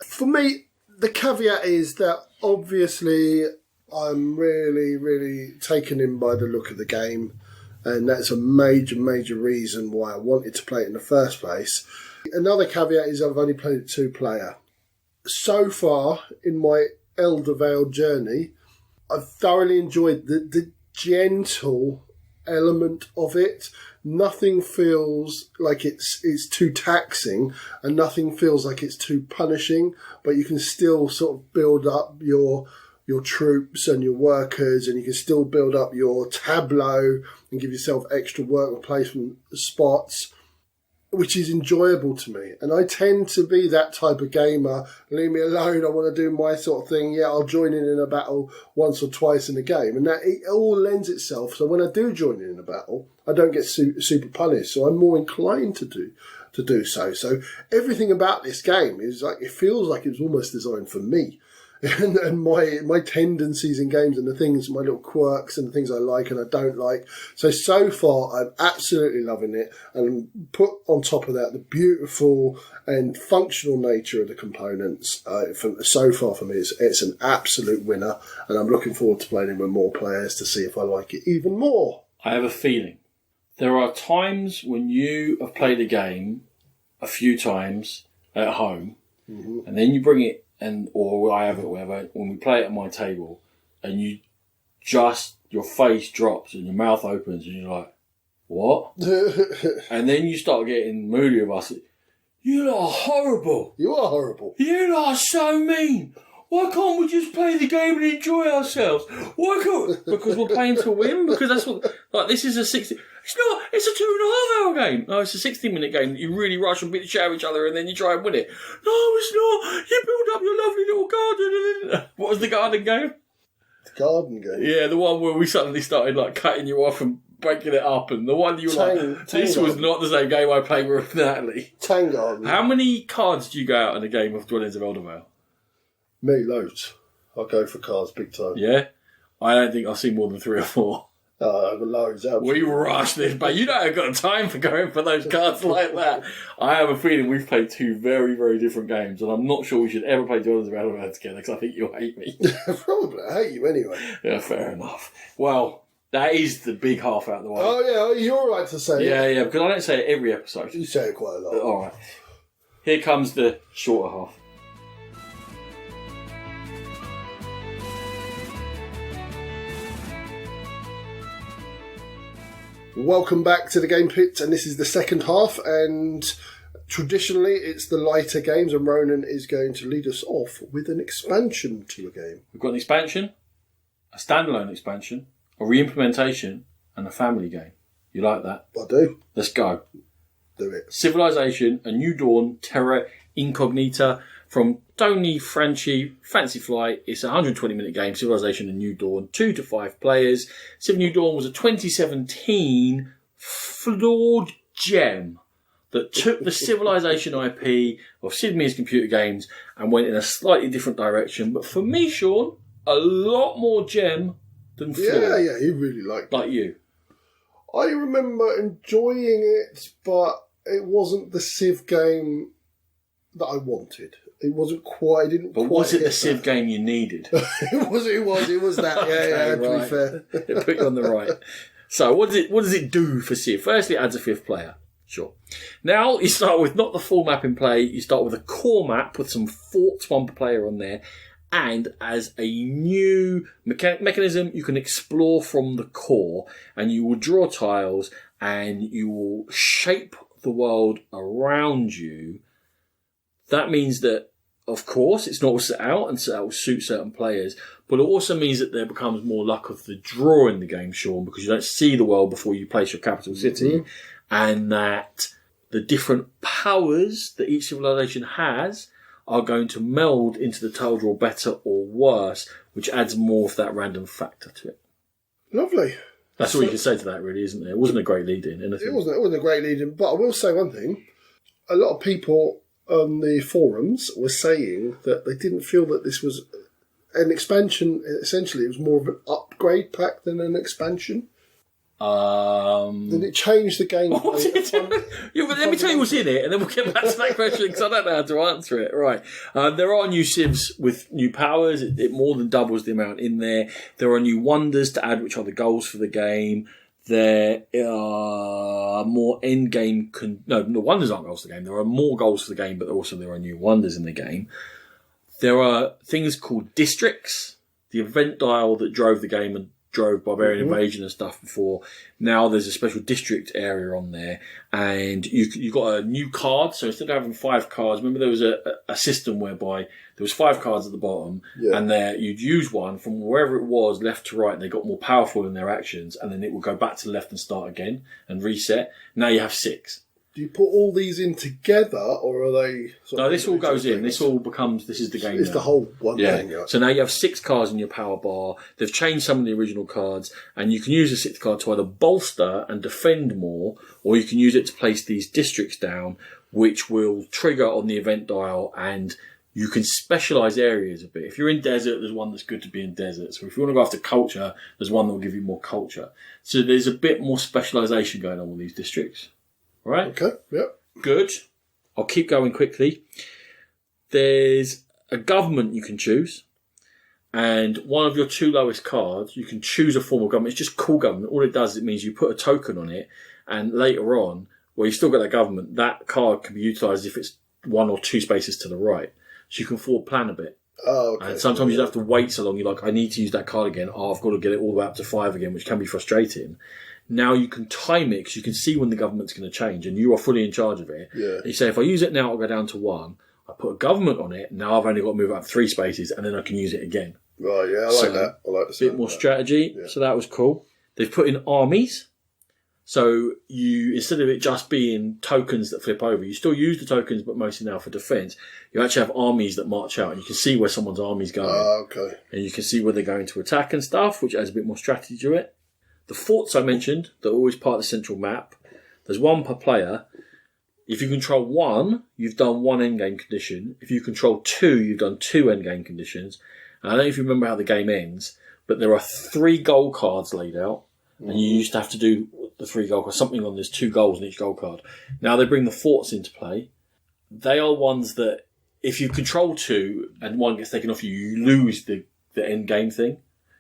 For me, the caveat is that obviously I'm really, really taken in by the look of the game. And that's a major, major reason why I wanted to play it in the first place. Another caveat is I've only played it 2-player. So far in my Eldervale journey, I've thoroughly enjoyed the gentle element of it. Nothing feels like it's too taxing, and nothing feels like it's too punishing, but you can still sort of build up your troops and your workers, and you can still build up your tableau and give yourself extra work placement spots, which is enjoyable to me. And I tend to be that type of gamer. Leave me alone, I want to do my sort of thing. Yeah, I'll join in a battle once or twice in a game. And that it all lends itself. So when I do join in a battle, I don't get super punished. So I'm more inclined to do so. So everything about this game is like, it feels like it was almost designed for me. And my tendencies in games and the things, my little quirks and the things I like and I don't like. So far, I'm absolutely loving it. And put on top of that, the beautiful and functional nature of the components. So far for me, it's an absolute winner. And I'm looking forward to playing it with more players to see if I like it even more. I have a feeling. There are times when you have played a game a few times at home, and then you bring it, or I have it, whatever, when we play it at my table, and your face drops and your mouth opens and you're like, what? And then you start getting moody of us. You lot are horrible. You are horrible. You lot are so mean. Why can't we just play the game and enjoy ourselves? Why can't? Because we're playing to win? Because that's what, like, this is a 60, it's not, it's a 2.5 hour game. No, it's a 60-minute game that you really rush and beat the shit out of each other and then you try and win it. No, it's not. You build up your lovely little garden. What was the garden game? The garden game? Yeah, the one where we suddenly started, like, cutting you off and breaking it up, and the one you were like, this was not the same game I played with Natalie. Tango. How many cards do you go out in a game of Dwellings of Eldervale? Me, loads. I'll go for cards big time. Yeah? I don't think I've seen more than 3 or 4. I've got loads. We rushed this, but you don't have got time for going for those cards like that. I have a feeling we've played 2 very, very different games, and I'm not sure we should ever play Dwellings of Eldervale together, because I think you'll hate me. Probably. I hate you anyway. Yeah, fair enough. Well, that is the big half out of the way. Oh, yeah, you're right to say it. Yeah, because I don't say it every episode. You say it quite a lot. All right. Here comes the shorter half. Welcome back to the Game Pit, and this is the second half, and traditionally it's the lighter games, and Ronan is going to lead us off with an expansion to a game. We've got an expansion, a standalone expansion, a re-implementation, and a family game. You like that? I do. Let's go. Do it. Civilization, A New Dawn, Terra Incognita, from Tony Franchi, Fancy Flight. It's a 120-minute game, Civilization, A New Dawn, 2 to 5 players. Civ New Dawn was a 2017 flawed gem that took the Civilization IP of Sid Meier's computer games and went in a slightly different direction. But for me, Sean, a lot more gem than flawed. Yeah, he really liked it. Like you. I remember enjoying it, but it wasn't the Civ game that I wanted. It wasn't quite. It didn't. But quite was it the hit Civ that. game you needed? It was that. Yeah, to be fair. It put you on the right. So what does it do for Civ? Firstly, it adds a fifth player. Sure. Now you start with not the full map in play. You start with a core map with some forts, one per player on there. And as a new mechanism, you can explore from the core, and you will draw tiles, and you will shape the world around you. That means that, of course, it's not set out, and set out will suit certain players, but it also means that there becomes more luck of the draw in the game, Sean, because you don't see the world before you place your capital city, and that the different powers that each civilization has are going to meld into the tile draw better or worse, which adds more of that random factor to it. Lovely. That's all you can say to that, really, isn't there? It wasn't a great lead-in. It wasn't a great lead-in, but I will say one thing. A lot of people on the forums were saying that they didn't feel that this was an expansion. Essentially, it was more of an upgrade pack than an expansion. Did it change the game? Let me tell you what's in it, and then we'll get back to that question, because I don't know how to answer it. Right. There are new civs with new powers. It more than doubles the amount in there. There are new wonders to add, which are the goals for the game. There are more end-game... the wonders aren't goals for the game. There are more goals for the game, but also there are new wonders in the game. There are things called districts, the event dial that drove the game and drove Barbarian Invasion and stuff before. Now there's a special district area on there, and you got a new card. So instead of having 5 cards, remember there was a system whereby there was 5 cards at the bottom, and there you'd use one from wherever it was, left to right, and they got more powerful in their actions, and then it would go back to the left and start again and reset. Now you have 6. Do you put all these in together, or are they... No, this all goes in. This all becomes... This is the game It's now. the whole one thing. Right? So now you have 6 cards in your power bar. They've changed some of the original cards, and you can use the 6th card to either bolster and defend more, or you can use it to place these districts down, which will trigger on the event dial, and you can specialise areas a bit. If you're in desert, there's one that's good to be in desert. So if you want to go after culture, there's one that will give you more culture. So there's a bit more specialisation going on with these districts. Right? Okay, yep. Good. I'll keep going quickly. There's a government you can choose, and one of your 2 lowest cards, you can choose a form of government. It's just called government. All it does is it means you put a token on it, and later on, well, you've still got that government, that card can be utilised if it's 1 or 2 spaces to the right. So you can forward plan a bit. Oh, okay. And sometimes you don't have to wait so long. You're like, I need to use that card again. Oh, I've got to get it all the way up to 5 again, which can be frustrating. Now you can time it because you can see when the government's going to change, and you are fully in charge of it. Yeah. You say, if I use it now, I'll go down to 1. I put a government on it. Now I've only got to move up 3 spaces, and then I can use it again. Right, yeah, I like that. I like the sound bit more of that. strategy. Yeah. So that was cool. They've put in armies. So you, instead of it just being tokens that flip over, you still use the tokens, but mostly now for defence. You actually have armies that march out, and you can see where someone's army's going. Okay. And you can see where they're going to attack and stuff, which adds a bit more strategy to it. The forts I mentioned, they're always part of the central map. There's 1 per player. If you control 1, you've done 1 endgame condition. If you control 2, you've done 2 endgame conditions. And I don't know if you remember how the game ends, but there are 3 goal cards laid out, and you used to have to do the 3 goal cards, something on there's 2 goals in each goal card. Now they bring the forts into play. They are ones that, if you control 2 and 1 gets taken off you, you lose the end game thing.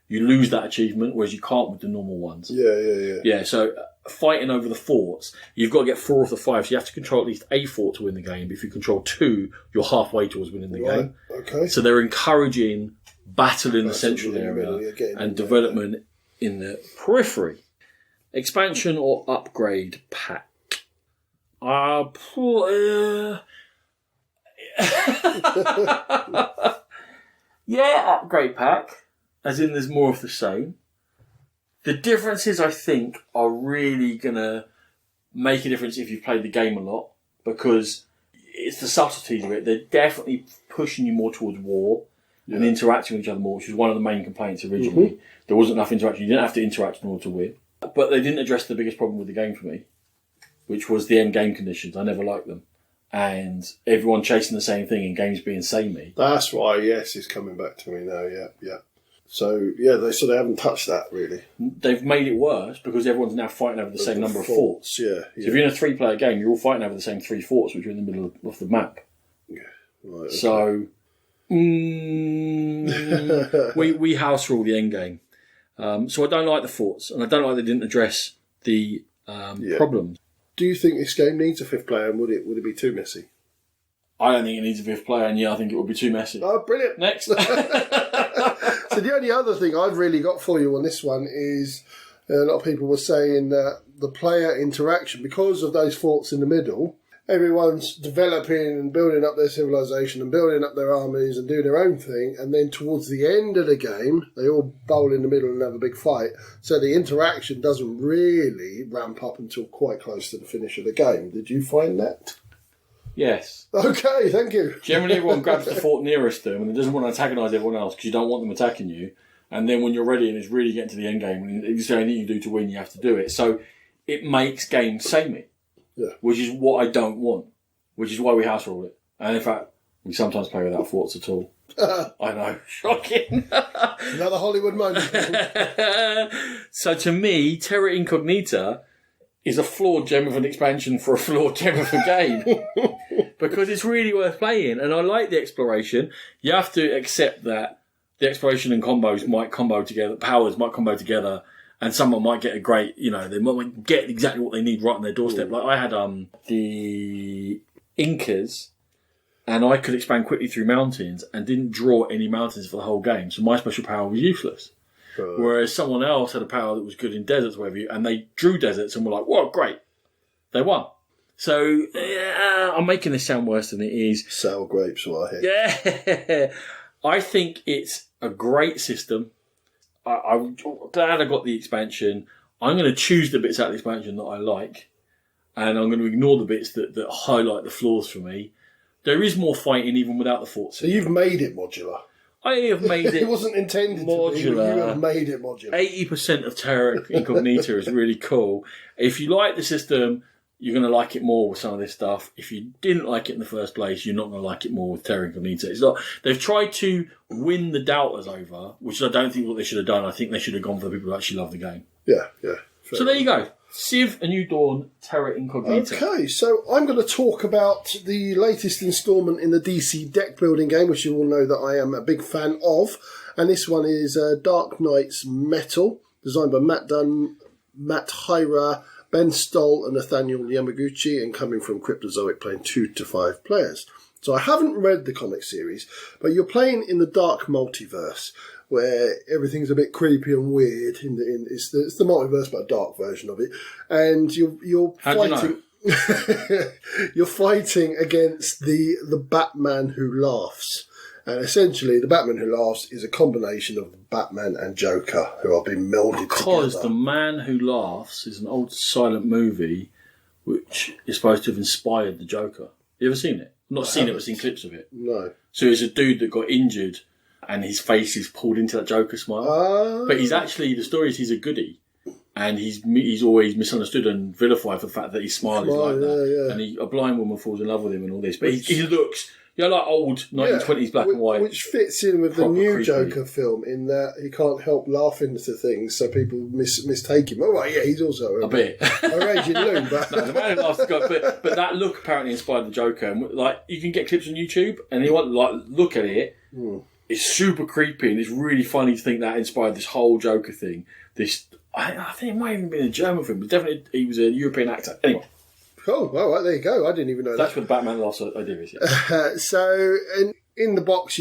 You lose that achievement, whereas you can't with the normal ones. Yeah. Yeah, so fighting over the forts, you've got to get 4 of the 5, so you have to control at least a fort to win the game. But if you control 2, you're halfway towards winning the game. Okay. So they're encouraging battle in the central area and development in the periphery. Expansion or upgrade pack? Yeah, upgrade pack. As in, there's more of the same. The differences, I think, are really going to make a difference if you've played the game a lot, because it's the subtleties of it. They're definitely pushing you more towards war and interacting with each other more, which was one of the main complaints originally. There wasn't enough interaction. You didn't have to interact in order to win. But they didn't address the biggest problem with the game for me, which was the end game conditions. I never liked them. And everyone chasing the same thing and games being samey. That's why, yes, it's coming back to me now, yeah. So, yeah, they haven't touched that, really. They've made it worse because everyone's now fighting over the same number of forts. Yeah. So if you're in a 3-player game, you're all fighting over the same 3 forts, which are in the middle of the map. Yeah. Right, okay. So we house rule the end game. So I don't like the forts, and I don't like they didn't address the problems. Do you think this game needs a fifth player, and would it be too messy? I don't think it needs a fifth player, and I think it would be too messy. Oh, brilliant. Next. So the only other thing I've really got for you on this one is a lot of people were saying that the player interaction, because of those forts in the middle, everyone's developing and building up their civilization and building up their armies and doing their own thing, and then towards the end of the game, they all bowl in the middle and have a big fight. So the interaction doesn't really ramp up until quite close to the finish of the game. Did you find that? Yes. Okay, thank you. Generally, everyone grabs the fort nearest them and doesn't want to antagonise everyone else because you don't want them attacking you. And then when you're ready and it's really getting to the end game, and it's the only thing you do to win, you have to do it. So it makes games samey, which is what I don't want, which is why we house rule it. And in fact, we sometimes play without forts at all. I know, shocking. Another Hollywood moment. So to me, Terra Incognita is a flawed gem of an expansion for a flawed gem of a game. Because it's really worth playing, and I like the exploration. You have to accept that the exploration and combos might combo together, powers might combo together, and someone might get a great, they might get exactly what they need right on their doorstep. Like I had the Incas, and I could expand quickly through mountains and didn't draw any mountains for the whole game, so my special power was useless. Whereas someone else had a power that was good in deserts, whatever, and they drew deserts and were like, "Whoa, great!" They won. So I'm making this sound worse than it is. Sour grapes, what I hear. Yeah, I think it's a great system. I'm glad I got the expansion. I'm going to choose the bits out of the expansion that I like, and I'm going to ignore the bits that highlight the flaws for me. There is more fighting even without the forts. So you've made it modular. I have made it. It wasn't intended modular. To be, but you have made it modular. 80% of Terra Incognita is really cool. If you like the system, you're going to like it more with some of this stuff. If you didn't like it in the first place, you're not going to like it more with Terra Incognita. It's not. They've tried to win the doubters over, which I don't think what they should have done. I think they should have gone for the people who actually love the game. Yeah. So there you go. Civ, A New Dawn, Terra Incognita. Okay, so I'm going to talk about the latest instalment in the DC deck building game, which you all know that I am a big fan of. And this one is Dark Knight's Metal, designed by Matt Dunn, Matt Hyra, Ben Stoll and Nathaniel Yamaguchi, and coming from Cryptozoic, playing 2 to 5 players. So I haven't read the comic series, but you're playing in the dark multiverse, where everything's a bit creepy and weird. It's the multiverse, but a dark version of it. And you're fighting. You're fighting against the Batman Who Laughs. And essentially, the Batman Who Laughs is a combination of Batman and Joker, who have been melded together. Because The Man Who Laughs is an old silent movie which is supposed to have inspired the Joker. You ever seen it? Not seen it, but seen clips of it. No. So it's a dude that got injured and his face is pulled into that Joker smile. But he's actually, the story is he's a goodie. And he's always misunderstood and vilified for the fact that his smile is like that. Yeah. And a blind woman falls in love with him and all this. But he looks, like old 1920s black and white. Which fits in with the new creepy Joker film in that he can't help laughing to things, so people mistake him. Oh, right, yeah, he's also a bit. A raging loon. But no, the Man Who Laughs has got, but that look apparently inspired the Joker. And you can get clips on YouTube and you want look at it. It's super creepy and it's really funny to think that inspired this whole Joker thing. I think it might have even been a German film, but definitely he was a European actor. Anyway. Cool. All right, there you go. I didn't even know that. That's what Batman Lost idea is, yeah. So, in the box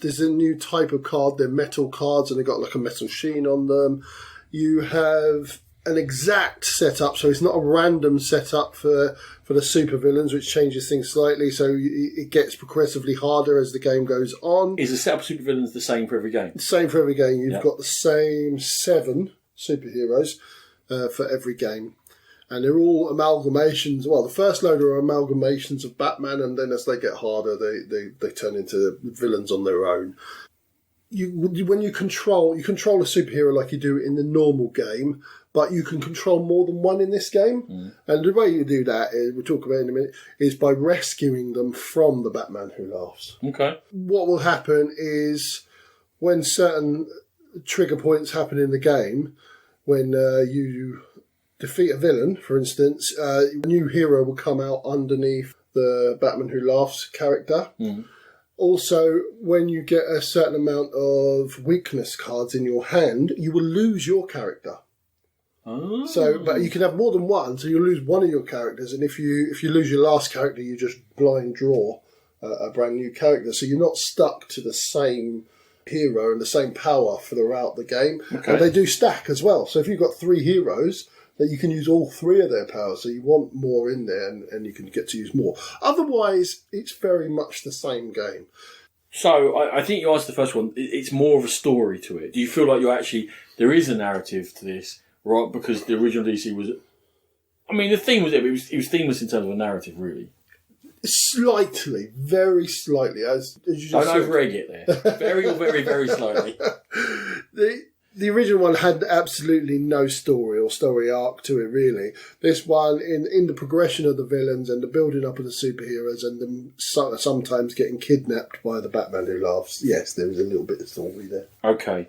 there's a new type of card. They're metal cards and they've got like a metal sheen on them. You have an exact setup, so it's not a random setup for the supervillains, which changes things slightly, so it gets progressively harder as the game goes on. Is the setup of supervillains the same for every game? Same for every game. You've got the same 7 superheroes for every game. And they're all amalgamations. Well, the first load are amalgamations of Batman, and then as they get harder, they turn into villains on their own. When you control a superhero like you do in the normal game, but you can control more than one in this game. And the way you do that, we'll talk about in a minute, is by rescuing them from the Batman Who Laughs. Okay. What will happen is when certain trigger points happen in the game, when you defeat a villain, for instance, a new hero will come out underneath the Batman Who Laughs character. Also, when you get a certain amount of weakness cards in your hand, you will lose your character. Oh. So, but you can have more than one, so you'll lose one of your characters, and if you lose your last character, you just blind draw a brand new character. So you're not stuck to the same hero and the same power throughout the game. Okay. And they do stack as well. So if you've got 3 heroes, that you can use all 3 of their powers, so you want more in there, and you can get to use more. Otherwise, it's very much the same game. So I think you answered the first one. It's more of a story to it. Do you feel like there is a narrative to this, right? Because the original DC was, I mean, the theme was it was themeless in terms of a narrative, really. Slightly, very slightly, as you just Don't said. over-egg it there. Very, very, very slightly. The original one had absolutely no story or story arc to it, really. This one, in the progression of the villains and the building up of the superheroes and them sometimes getting kidnapped by the Batman Who Laughs, yes, there was a little bit of story there. Okay.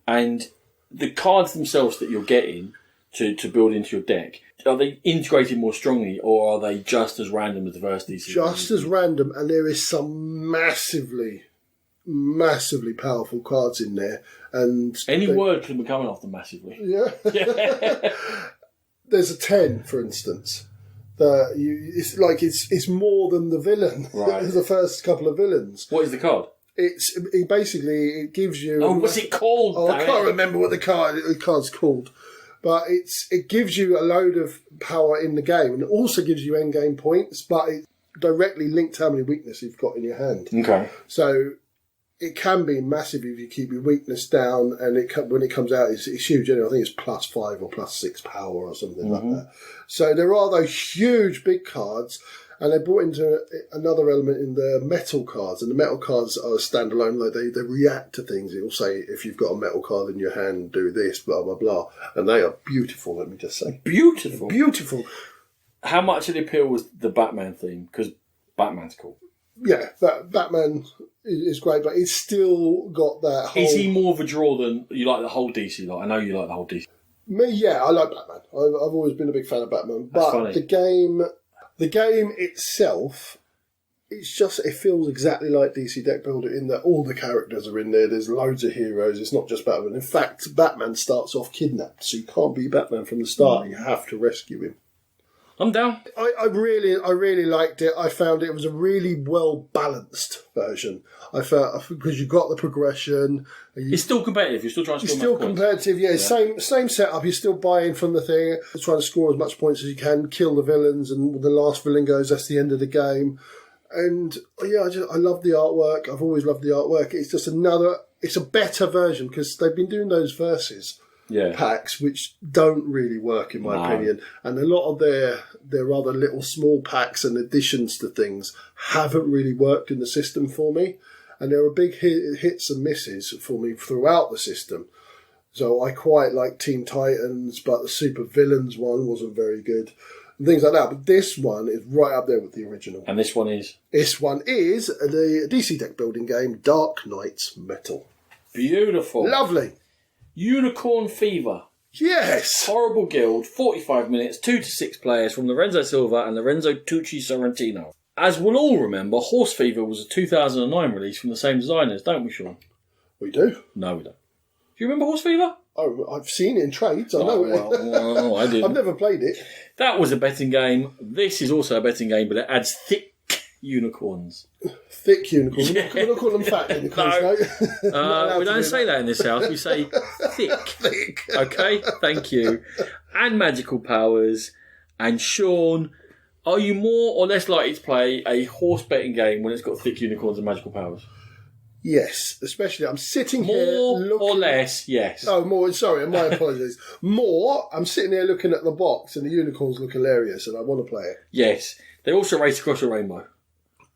And the cards themselves that you're getting to build into your deck, are they integrated more strongly, or are they just as random as the first DC? Just as random, and there is some massively powerful cards in there. And word can be coming off them massively. Yeah. There's a 10, for instance. It's more than the villain. Right. The first couple of villains. What is the card? It gives you. Oh, what's it called? Oh, I can't remember what the card's called. But it gives you a load of power in the game, and it also gives you end game points, but it directly linked how many weaknesses you've got in your hand. Okay. So it can be massive if you keep your weakness down, and when it comes out, it's huge. I think it's +5 or +6 power or something like that. So there are those huge big cards, and they brought into another element in the metal cards, and the metal cards are standalone. Like they react to things. It will say, if you've got a metal card in your hand, do this, blah blah blah, and they are beautiful. Let me just say, beautiful. How much of the appeal was the Batman theme? Because Batman's cool. Yeah, Batman is great, but it's still got that whole... Is he more of a draw than you like the whole DC lot? I know you like the whole DC. Me, yeah, I like Batman. I've always been a big fan of Batman. That's But funny. the game itself, it feels exactly like DC Deck Builder in that all the characters are in there. There's loads of heroes. It's not just Batman. In fact, Batman starts off kidnapped, so you can't be Batman from the start. You have to rescue him. I'm down. I really liked it. I found it was a really well balanced version. I felt because you got the progression. It's still competitive. You're still trying to score It's still points. competitive. Yeah, same setup. You're still buying from the thing, trying to score as much points as you can, kill the villains, and when the last villain goes, that's the end of the game. And yeah, I love the artwork. I've always loved the artwork. It's just it's a better version because they've been doing those verses. Yeah. Packs which don't really work in my opinion, and a lot of their other little small packs and additions to things haven't really worked in the system for me, and there are big hits and misses for me throughout the system. So I quite like Teen Titans, but the Super Villains one wasn't very good and things like that, but this one is right up there with the original. And this one is the DC deck building game Dark Knight's Metal. Beautiful. Lovely. Unicorn Fever. Yes. Horrible Guild, 45 minutes, 2 to 6 players from Lorenzo Silva and Lorenzo Tucci Sorrentino. As we'll all remember, Horse Fever was a 2009 release from the same designers, don't we, Sean? We do. No, we don't. Do you remember Horse Fever? Oh, I've seen it in trades. I know it. Well, I didn't. I've never played it. That was a betting game. This is also a betting game, but it adds thick unicorns. Thick unicorns. Yeah. We're not calling them fat unicorns, no. We don't say that in this house. We say thick. Thick. Okay, thank you. And magical powers. And Sean, are you more or less likely to play a horse betting game when it's got thick unicorns and magical powers? Yes, especially I'm sitting here More or less, yes. Oh, more. Sorry, my apologies. More. I'm sitting here looking at the box, and the unicorns look hilarious, and I want to play it. Yes, they also race across a rainbow.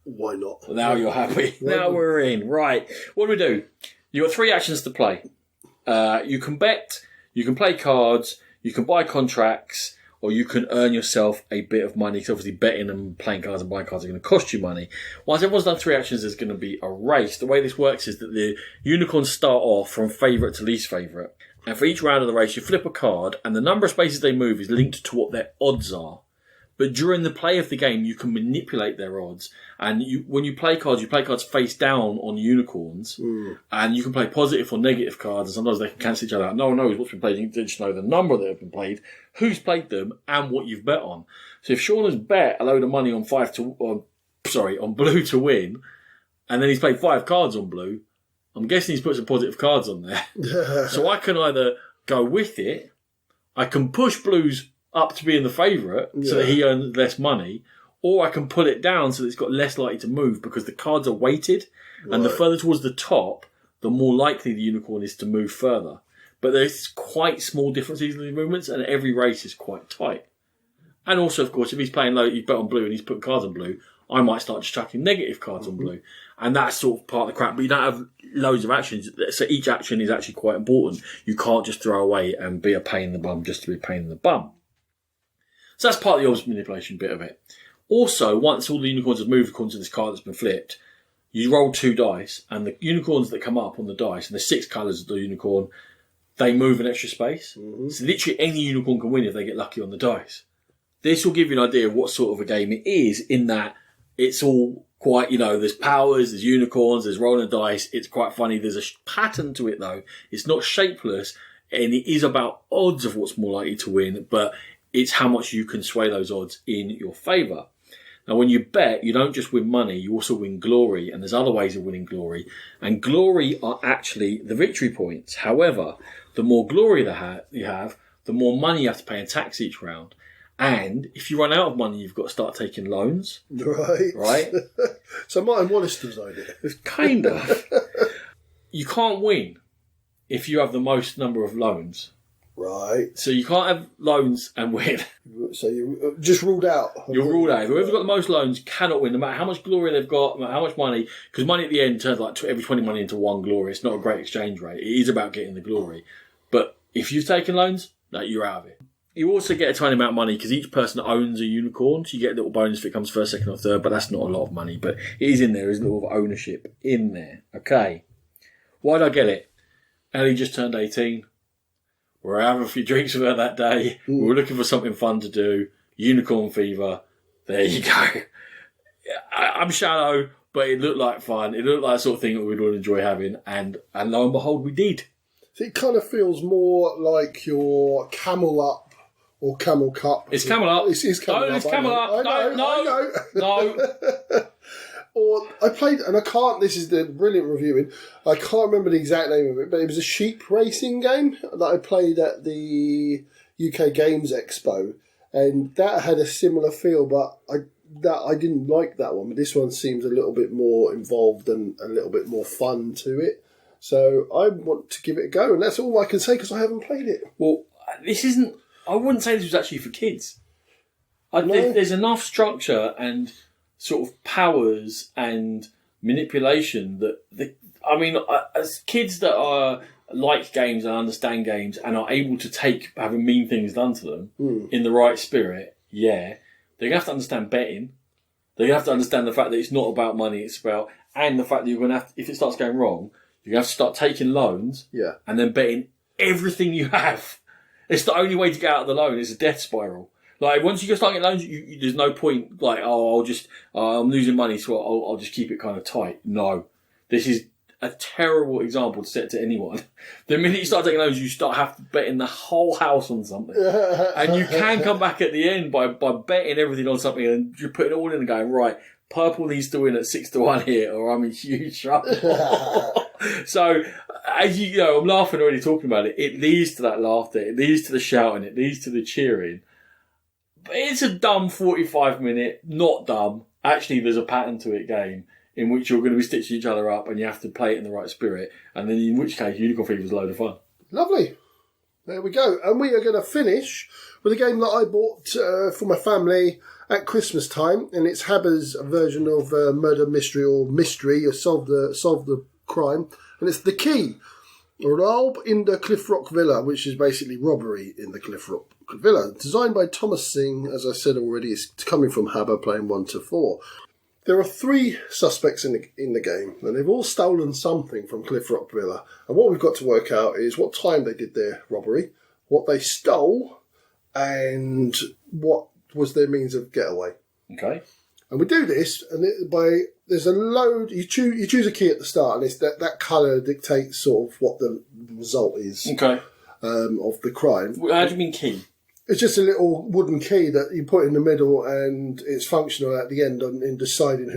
Why not? Now you're happy. Now we're in. Right. What do we do? You've got 3 actions to play. You can bet, you can play cards, you can buy contracts, or you can earn yourself a bit of money. Because obviously betting and playing cards and buying cards are going to cost you money. Once everyone's done 3 actions, there's going to be a race. The way this works is that the unicorns start off from favourite to least favourite. And for each round of the race, you flip a card, and the number of spaces they move is linked to what their odds are. But during the play of the game, you can manipulate their odds. And when you play cards face down on unicorns. And you can play positive or negative cards, and sometimes they can cancel each other out. No one knows what's been played. You just know the number that have been played, who's played them, and what you've bet on. So if Sean has bet a load of money on on blue to win, and then he's played 5 cards on blue, I'm guessing he's put some positive cards on there. So I can either go with it, I can push blues up to being the favourite so that he earns less money, or I can pull it down so that it's got less likely to move because the cards are weighted, and the further towards the top, the more likely the unicorn is to move further. But there's quite small differences in the movements, and every race is quite tight. And also, of course, if he's playing low, he's bet on blue and he's putting cards on blue, I might start just chucking negative cards on blue. And that's sort of part of the crap. But you don't have loads of actions. So each action is actually quite important. You can't just throw away and be a pain in the bum just to be a pain in the bum. So that's part of the odds manipulation bit of it. Also, once all the unicorns have moved according to this card that's been flipped, you roll 2 dice, and the unicorns that come up on the dice, and there's 6 colours of the unicorn, they move an extra space. So literally any unicorn can win if they get lucky on the dice. This will give you an idea of what sort of a game it is, in that it's all quite, there's powers, there's unicorns, there's rolling dice. It's quite funny. There's a pattern to it, though. It's not shapeless, and it is about odds of what's more likely to win, but it's how much you can sway those odds in your favour. Now, when you bet, you don't just win money, you also win glory, and there's other ways of winning glory. And glory are actually the victory points. However, the more glory you have, the more money you have to pay in tax each round. And if you run out of money, you've got to start taking loans. Right? So Martin Wallace idea. It's kind of. You can't win if you have the most number of loans. Right. So you can't have loans and win. So you're just ruled out. You're ruled out. Whoever's got the most loans cannot win, no matter how much glory they've got, no matter how much money, because money at the end turns like every 20 money into 1 glory. It's not a great exchange rate. It is about getting the glory. But if you've taken loans, you're out of it. You also get a tiny amount of money because each person owns a unicorn, so you get a little bonus if it comes first, second or third, but that's not a lot of money. But it is in there. There's a little ownership in there. Okay. Why did I get it? Ellie just turned 18. We're having a few drinks with her that day. We were looking for something fun to do. Unicorn fever. There you go. I'm shallow, but it looked like fun. It looked like the sort of thing that we'd all enjoy having. And lo and behold, we did. So it kind of feels more like your Camel Up or Camel Cup. It's Camel Up. It's Camel Up. No, it's Camel Up. No. Or I played, and I can't, this is the brilliant reviewing, I can't remember the exact name of it, but it was a sheep racing game that I played at the UK Games Expo, and that had a similar feel, but I didn't like that one, but this one seems a little bit more involved and a little bit more fun to it. So I want to give it a go, and that's all I can say because I haven't played it. Well, I wouldn't say this was actually for kids. There's enough structure and sort of powers and manipulation that as kids that are like games and understand games and are able to having mean things done to them in the right spirit, they're gonna have to understand betting. They're gonna have to understand the fact that it's not about money, and the fact that you're gonna have to, if it starts going wrong, you're gonna have to start taking loans, and then betting everything you have. It's the only way to get out of the loan. It's a death spiral. Like, once you start getting loans, there's no point, like, I'm losing money, so I'll just keep it kind of tight. No. This is a terrible example to set to anyone. The minute you start taking loans, you start having to bet in the whole house on something. And you can come back at the end by betting everything on something, and you're putting it all in and going, right, purple needs to win at 6-1 here, or I'm in huge trouble. So, as I'm laughing already talking about it. It leads to that laughter. It leads to the shouting. It leads to the cheering. But it's a dumb 45-minute, not dumb. Actually, there's a pattern to it game in which you're going to be stitching each other up and you have to play it in the right spirit. And then in which case, Unicorn Fever is a load of fun. Lovely. There we go. And we are going to finish with a game that I bought for my family at Christmas time. And it's Haber's version of Murder Mystery or Solve the Crime. And it's The Key. Raub in the Cliff Rock Villa, which is basically robbery in the Cliff Rock Villa. Designed by Thomas Singh, as I said already, it's coming from Haber, playing 1 to 4. There are 3 suspects in the game, and they've all stolen something from Cliff Rock Villa. And what we've got to work out is what time they did their robbery, what they stole, and what was their means of getaway. Okay. And we do this, and there's a load. You choose a key at the start, and it's that colour dictates sort of what the result is. Okay. Of the crime. How do you mean key? It's just a little wooden key that you put in the middle, and it's functional at the end in deciding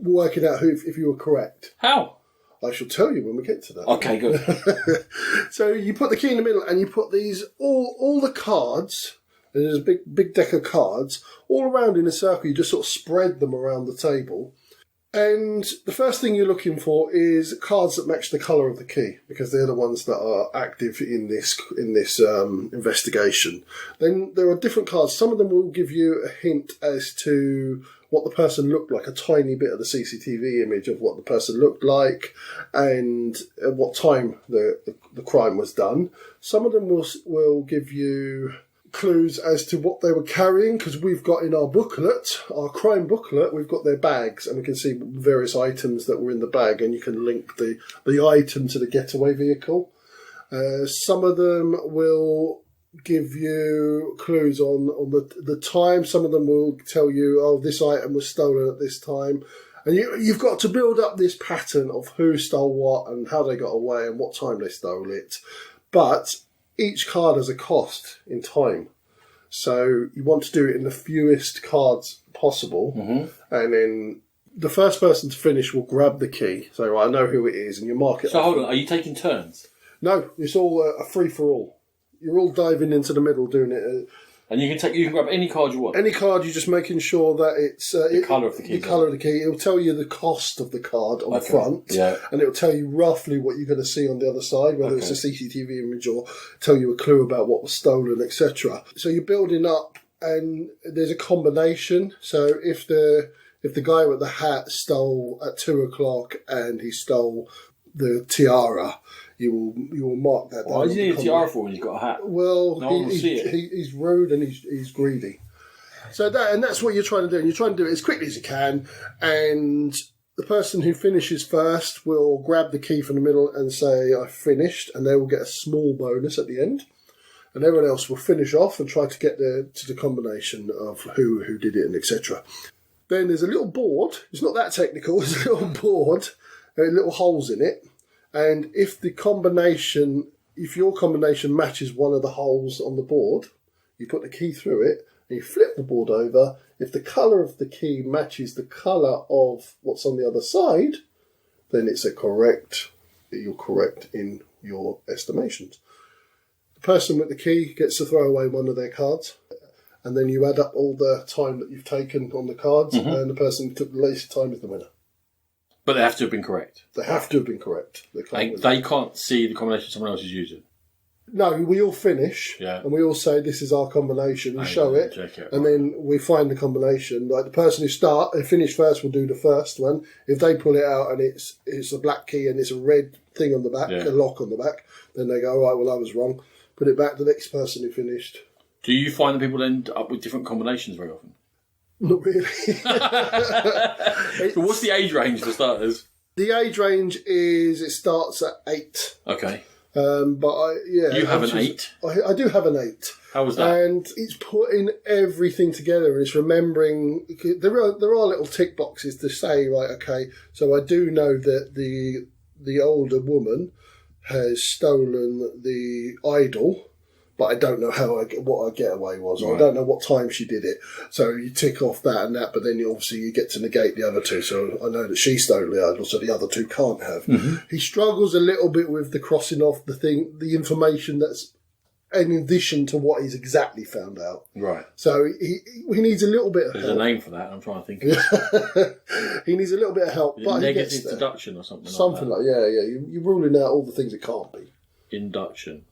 working out if you were correct. How? I shall tell you when we get to that. Okay, good. So you put the key in the middle, and you put these all the cards. And there's a big deck of cards all around in a circle. You just sort of spread them around the table. And the first thing you're looking for is cards that match the colour of the key, because they're the ones that are active in this investigation. Then there are different cards. Some of them will give you a hint as to what the person looked like, a tiny bit of the CCTV image of what the person looked like, and at what time the crime was done. Some of them will give you clues as to what they were carrying, because we've got in our crime booklet, we've got their bags, and we can see various items that were in the bag, and you can link the item to the getaway vehicle. Some of them will give you clues on the time. Some of them will tell you, oh, this item was stolen at this time. And you've got to build up this pattern of who stole what and how they got away and what time they stole it. But each card has a cost in time. So you want to do it in the fewest cards possible. Mm-hmm. And then the first person to finish will grab the key. So, right, I know who it is, and you mark it. So hold on, are you taking turns? No, it's all a free-for-all. You're all diving into the middle doing it. And you can grab any card you want. Any card, you're just making sure that it's the colour of the key. The colour of the key. It'll tell you the cost of the card on the front, and it'll tell you roughly what you're going to see on the other side, whether it's a CCTV image or tell you a clue about what was stolen, etc. So you're building up, and there's a combination. So if the guy with the hat stole at 2:00 and he stole the tiara, you will mark that down. Why do you need a tiara for when he's got a hat? Well, no one will see it. He's rude and he's greedy. So that's what you're trying to do. And you're trying to do it as quickly as you can. And the person who finishes first will grab the key from the middle and say, I finished. And they will get a small bonus at the end. And everyone else will finish off and try to get to the combination of who did it and etc. Then there's a little board. It's not that technical. There's a little board. There are little holes in it. And if your combination matches one of the holes on the board, you put the key through it and you flip the board over. If the colour of the key matches the colour of what's on the other side, then you're correct in your estimations. The person with the key gets to throw away one of their cards, and then you add up all the time that you've taken on the cards, and the person who took the least time is the winner. But they have to have been correct. They have to have been correct. They can't see the combination someone else is using. No, we all finish, and we all say this is our combination. We show it, and then we find the combination. Like the person who finish first will do the first one. If they pull it out and it's a black key and it's a red thing on the back, a lock on the back, then they go, all right, well, I was wrong. Put it back to the next person who finished. Do you find that people end up with different combinations very often? Not really. So what's the age range for starters? The age range it starts at 8. Okay. But you have an 8? I do have an 8. How was that? And it's putting everything together, and it's remembering. There are little tick boxes to say, right, okay, so I do know that the older woman has stolen the idol, but I don't know what her getaway was, or I don't know what time she did it. So you tick off that and that, but then you get to negate the other two. So I know that she stole the idol, so the other two can't have. Mm-hmm. He struggles a little bit with the crossing off the information that's in addition to what he's exactly found out. Right. So he needs a little bit of help. There's a name for that. I'm trying to think of it. He needs a little bit of help. But negative deduction or something like that. Yeah. You're ruling out all the things it can't be. Induction.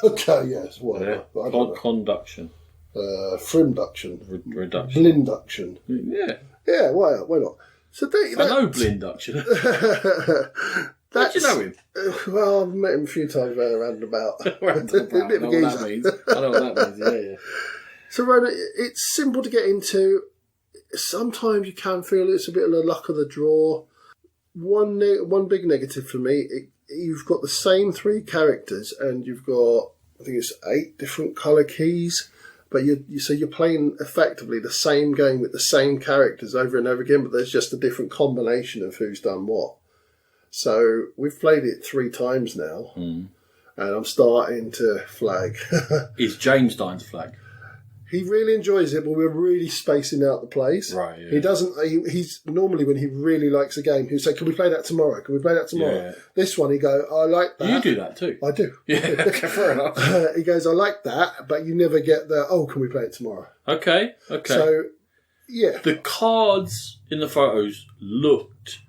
Okay, yes, whatever. Yeah. Conduction. Frimduction. Reduction. Blinduction. Yeah. Yeah, why not? So I know Blinduction. How do you know him? Well, I've met him a few times around and about. I know what that means. Yeah. So, Rona, it's simple to get into. Sometimes you can feel it's a bit of the luck of the draw. One big negative for me, you've got the same 3 characters and you've got, I think it's 8 different colour keys, But you're playing effectively the same game with the same characters over and over again, but there's just a different combination of who's done what. So we've played it 3 times now, and I'm starting to flag. Is James starting to flag? He really enjoys it, but we're really spacing out the plays. Right, yeah. He doesn't. He's normally, when he really likes a game, he'll say, "Can we play that tomorrow? Can we play that tomorrow?" Yeah. This one, he go, "I like that." You do that too. I do. Yeah, okay, fair enough. He goes, "I like that," but you never get the, "Oh, can we play it tomorrow?" Okay. So, yeah. The cards in the photos looked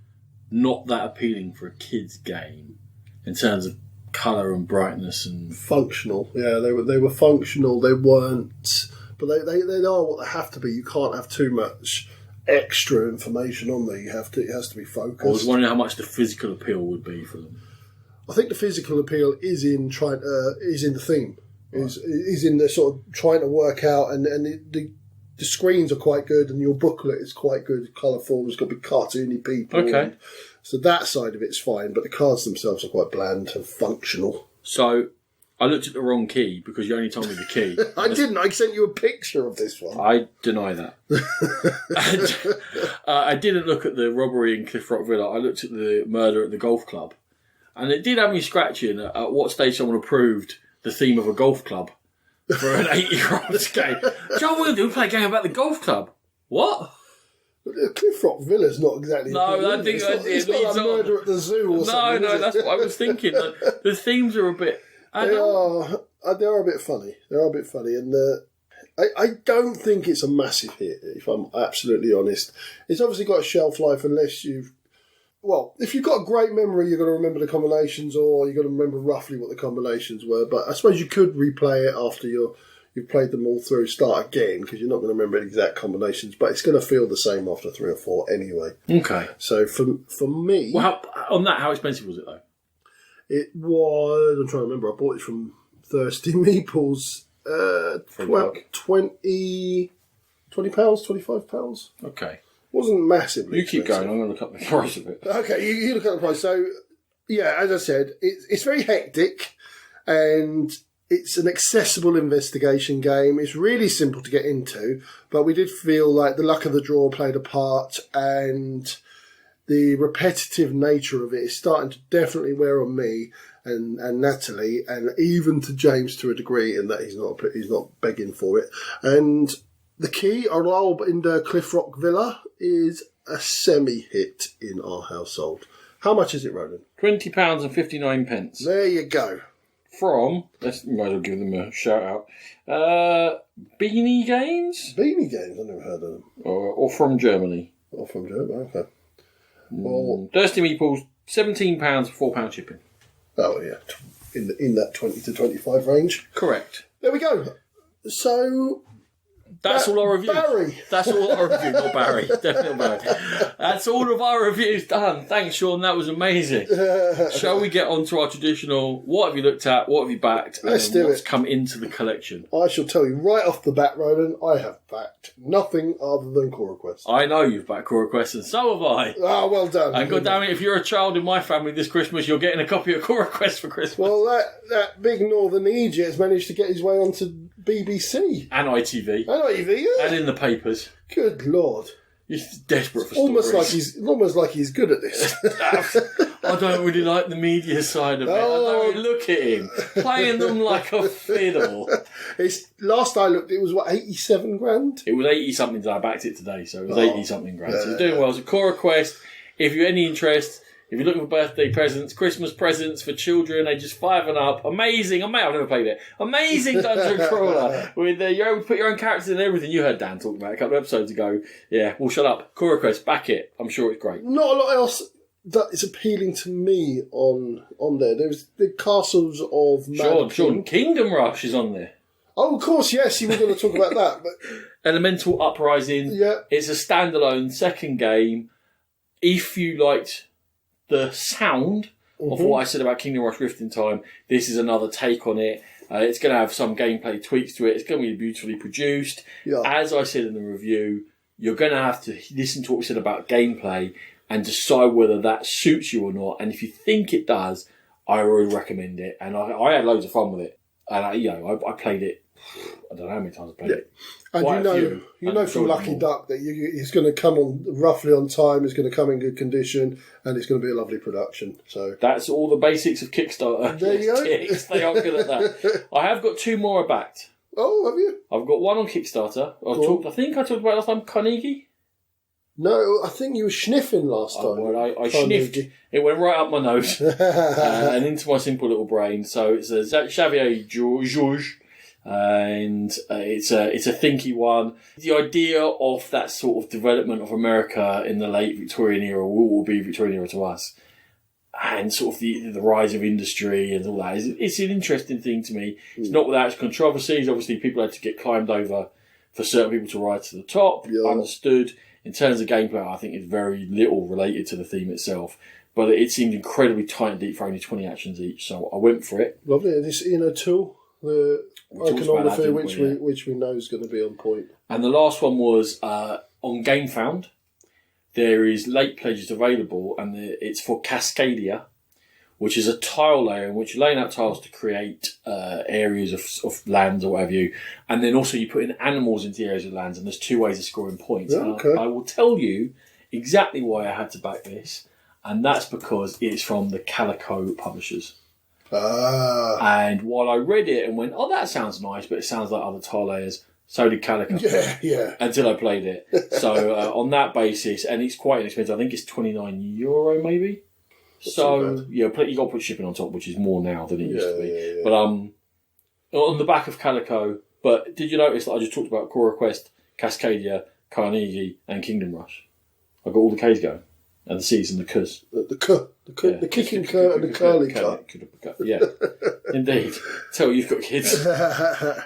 not that appealing for a kid's game in terms of colour and brightness and Functional. Yeah, they were functional. They weren't... But they are what they have to be. You can't have too much extra information on there. It has to be focused. I was wondering how much the physical appeal would be for them. I think the physical appeal is in the theme. Right. Is in the sort of trying to work out, and the screens are quite good, and your booklet is quite good, colourful. It's got big cartoony people. Okay. So that side of it's fine, but the cards themselves are quite bland and functional. So I looked at the wrong key because you only told me the key. I didn't. I sent you a picture of this one. I deny that. I didn't look at the robbery in Cliff Rock Villa. I looked at the murder at the golf club. And it did have me scratching at what stage someone approved the theme of a golf club for an 8-year-old's game. John Wilder play a game about the golf club. What? Cliff Rock Villa's not exactly... No, I think it's not like Murder at the Zoo or something. No, that's what I was thinking. The themes are a bit... They are a bit funny. They are a bit funny, and I don't think it's a massive hit, if I'm absolutely honest. It's obviously got a shelf life unless you've... Well, if you've got a great memory, you're going to remember the combinations, or you're going to remember roughly what the combinations were. But I suppose you could replay it after you've played them all through, start again, because you're not going to remember the exact combinations. But it's going to feel the same after 3 or 4 anyway. Okay. So for me... Well, how expensive was it, though? It was... I'm trying to remember. I bought it from Thirsty Meeples. £20, £25. Okay. Wasn't massively You keep expensive. going, I'm going to look up the price of it. Okay, you look at the price. So, yeah, as I said, it's very hectic, and it's an accessible investigation game. It's really simple to get into, but we did feel like the luck of the draw played a part, and the repetitive nature of it is starting to definitely wear on me and Natalie, and even to James to a degree, in that he's not begging for it. And the key, our role in the Cliff Rock Villa, is a semi-hit in our household. How much is it, Roland? £20.59. There you go. From, might as well give them a shout out, Beanie Games? Beanie Games, I've never heard of them. Or from Germany. Or from Germany, okay. Well, Thirsty Meeples, £17, £4 shipping. Oh, yeah. In that 20 to 25 range. Correct. There we go. So... That's all our reviews. Barry. That's all our reviews, not Barry. Definitely not Barry. That's all of our reviews done. Thanks, Sean. That was amazing. Shall we get on to our traditional, what have you looked at, what have you backed, and Let's do what's it. come into the collection? I shall tell you right off the bat, Roland, I have backed nothing other than Core Quest. I know you've backed Core Quest, and so have I. Ah, well done. And God damn it, if you're a child in my family this Christmas, you're getting a copy of Core Quest for Christmas. Well, that big northern idiot has managed to get his way onto BBC. And ITV. And ITV, yeah. And in the papers. Good Lord. You're desperate for Almost stories. almost like he's good at this. I don't really like the media side of it. I don't really look at him. Playing them like a fiddle. Last I looked, it was, 87 grand? It was 80-something, I backed it today, so it was 80-something grand. So it's doing well. So Core Quest, if you're any interest, if you're looking for birthday presents, Christmas presents for children ages 5 and up, amazing. I've never played it. Amazing dungeon crawler with you're able to put your own characters in everything. You heard Dan talking about it a couple of episodes ago. Yeah, well, shut up. Core Quest, back it. I'm sure it's great. Not a lot else that is appealing to me on there. There's the Castles of Mad Sean, Kingdom Rush is on there. Oh, of course, yes, you were going to talk about that. But Elemental Uprising. Yeah. It's a standalone second game. If you liked the sound of what I said about Kingdom Rush Rift in Time, this is another take on it. It's going to have some gameplay tweaks to it. It's going to be beautifully produced. Yeah. As I said in the review, you're going to have to listen to what we said about gameplay and decide whether that suits you or not. And if you think it does, I really recommend it. And I had loads of fun with it. And I played it I don't know how many times I've played it. And Quite a you few, know and from enjoyed Lucky them all. Duck that he's going to come on roughly on time, it's going to come in good condition, and it's going to be a lovely production. So That's all the basics of Kickstarter. There you go. Yes, they are good at that. I have got 2 more I backed. Oh, have you? I've got one on Kickstarter. I think I talked about it last time, Carnegie. No, I think you were sniffing last time. Well, I Carnegie. sniffed. It went right up my nose and into my simple little brain. So it's a Xavier Georges, and it's a thinky one. The idea of that sort of development of America in the late Victorian era, will be Victorian era to us, and sort of the rise of industry and all that. It's an interesting thing to me. It's not without its controversies. Obviously, people had to get climbed over for certain people to rise to the top. Yeah. Understood. In terms of gameplay, I think it's very little related to the theme itself. But it seemed incredibly tight and deep for only 20 actions each, so I went for it. Lovely. And this tool, the talked about that, iconography, didn't we? which we know is going to be on point. And the last one was on GameFound. There is late pledges available, and it's for Cascadia, which is a tile layer in which you're laying out tiles to create areas of lands or whatever you. And then also you put in animals into the areas of lands, and there's 2 ways of scoring points. Yeah, okay. I will tell you exactly why I had to back this, and that's because it's from the Calico publishers. And while I read it and went, oh, that sounds nice, but it sounds like other tile layers, so did Calico. Yeah. Until I played it. So on that basis, and it's quite inexpensive, I think it's €29 maybe. So, you got to put shipping on top, which is more now than it used to be. Yeah. But on the back of Calico, but did you notice that I just talked about Core Quest, Cascadia, Carnegie, and Kingdom Rush? I got all the K's going, and the C's and the K's. The kicking cur and the curly cut. Yeah, indeed. Tell you've got kids.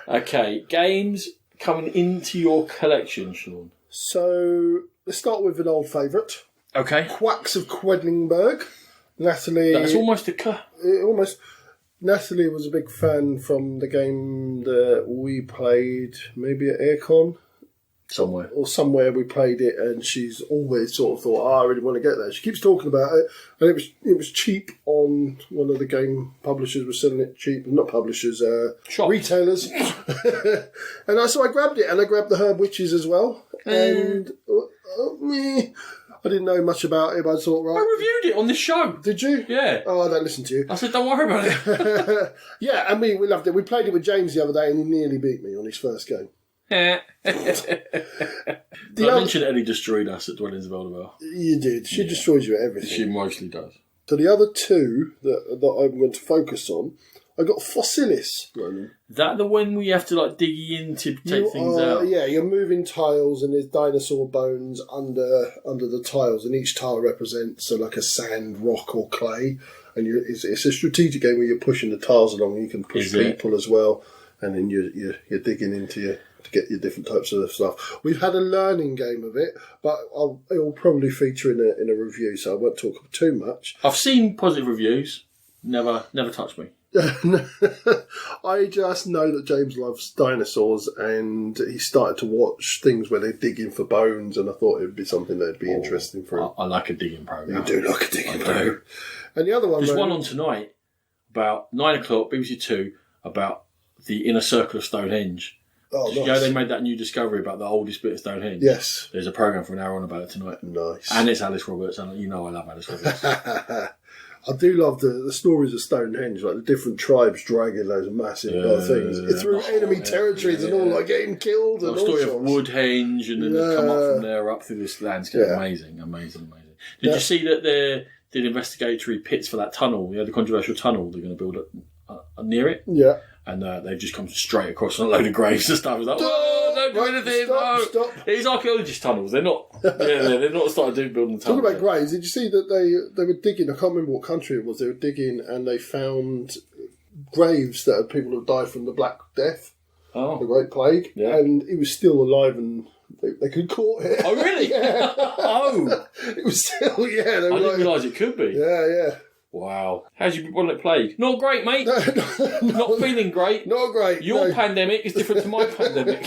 Okay, games coming into your collection, Sean. So, let's start with an old favourite. Okay. Quacks of Quedlinburg. Natalie... That's almost a K. Natalie was a big fan from the game that we played, maybe at Aircon. Somewhere. Or somewhere we played it, and she's always sort of thought, I really want to get that. She keeps talking about it, and it was cheap on one of the game publishers was selling it cheap. Not publishers, Shop. retailers. And so I grabbed it, and I grabbed the Herb Witches as well. And I didn't know much about it, but I thought, right. I reviewed it on this show. Did you? Yeah. Oh, I don't listen to you. I said, don't worry about it. Yeah, I mean, we loved it. We played it with James the other day, and he nearly beat me on his first game. I mentioned Ellie destroyed us at Dwellings of Eldervale. You did. She destroys you at everything. She mostly does. So the other 2 that I'm going to focus on, I got Fossilis. That the one where you have to dig in to take things out? Yeah, you're moving tiles, and there's dinosaur bones under the tiles, and each tile represents like a sand, rock, or clay. And it's a strategic game where you're pushing the tiles along. You can push people as well, and then you're digging into to get your different types of stuff. We've had a learning game of it, but it will probably feature in a review, so I won't talk too much. I've seen positive reviews. Never touched me. I just know that James loves dinosaurs, and he started to watch things where they're digging for bones, and I thought it would be something that would be interesting for him. I like a digging program. You do like a digging program. And the other one... There's one on tonight, about 9 o'clock, BBC 2, about the inner circle of Stonehenge. Oh, nice. You know, they made that new discovery about the oldest bit of Stonehenge. Yes. There's a programme for an hour on about it tonight. Nice. And it's Alice Roberts, and you know I love Alice Roberts. I do love the stories of Stonehenge, like the different tribes dragging those massive things through enemy territories and all, like getting killed and the all story sorts. of Woodhenge, and then they come up from there up through this landscape. Yeah. Amazing. Did you see that they did investigatory pits for that tunnel? The controversial tunnel they're going to build near it? Yeah. And they've just come straight across on a load of graves and stuff. It's like, whoa, don't do anything, Stop. It's archaeologist tunnels. They're not. They're not started building the tunnels. Talking about graves, did you see that they were digging? I can't remember what country it was. They were digging, and they found graves that had people who died from the Black Death, the Great Plague, and he was still alive, and they could caught it. Oh, really? Yeah. Oh, it was still They I didn't realise it could be. Yeah. Wow. How's your bubonic plague? Not great, mate. Not feeling great. Not great. Your pandemic is different to my pandemic.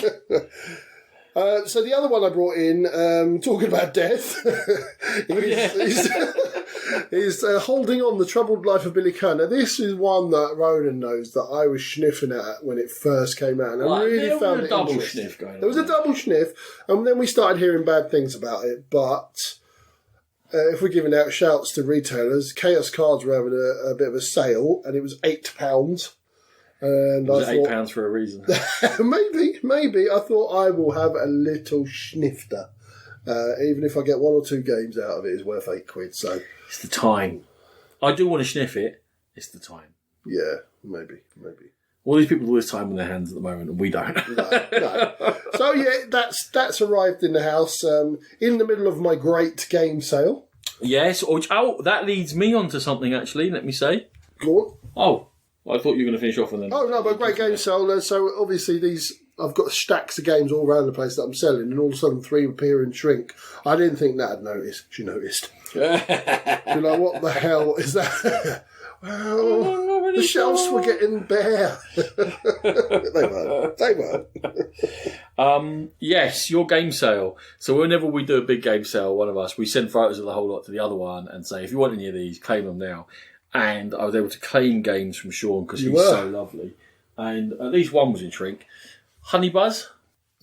So the other one I brought in, talking about death, is Holding On, The Troubled Life of Billy Kerr. Now, this is one that Ronan knows that I was sniffing at when it first came out. And I really found it interesting. Sniff going on. There was a double sniff, and then we started hearing bad things about it. But if we're giving out shouts to retailers, Chaos Cards were having a bit of a sale, and it was £8. And was it £8 for a reason? maybe. I thought I will have a little snifter. Even if I get 1 or 2 games out of it, it's worth £8. So it's the time. I do want to sniff it. It's the time. Yeah, maybe. All these people have all this time on their hands at the moment, and we don't. No. So yeah, that's arrived in the house in the middle of my great game sale. Yes. Oh, that leads me on to something, actually, let me say. Go on. Oh, I thought you were going to finish off on them. Oh, no, but great game sale. So obviously I've got stacks of games all around the place that I'm selling, and all of a sudden 3 appear and shrink. I didn't think that had noticed. She noticed. You're like, what the hell is that? Well, the shelves were getting bare. They weren't. Yes, your game sale. So whenever we do a big game sale, one of us, we send photos of the whole lot to the other one and say, if you want any of these, claim them now. And I was able to claim games from Sean because he's so lovely. And at least one was in shrink. Honey Buzz.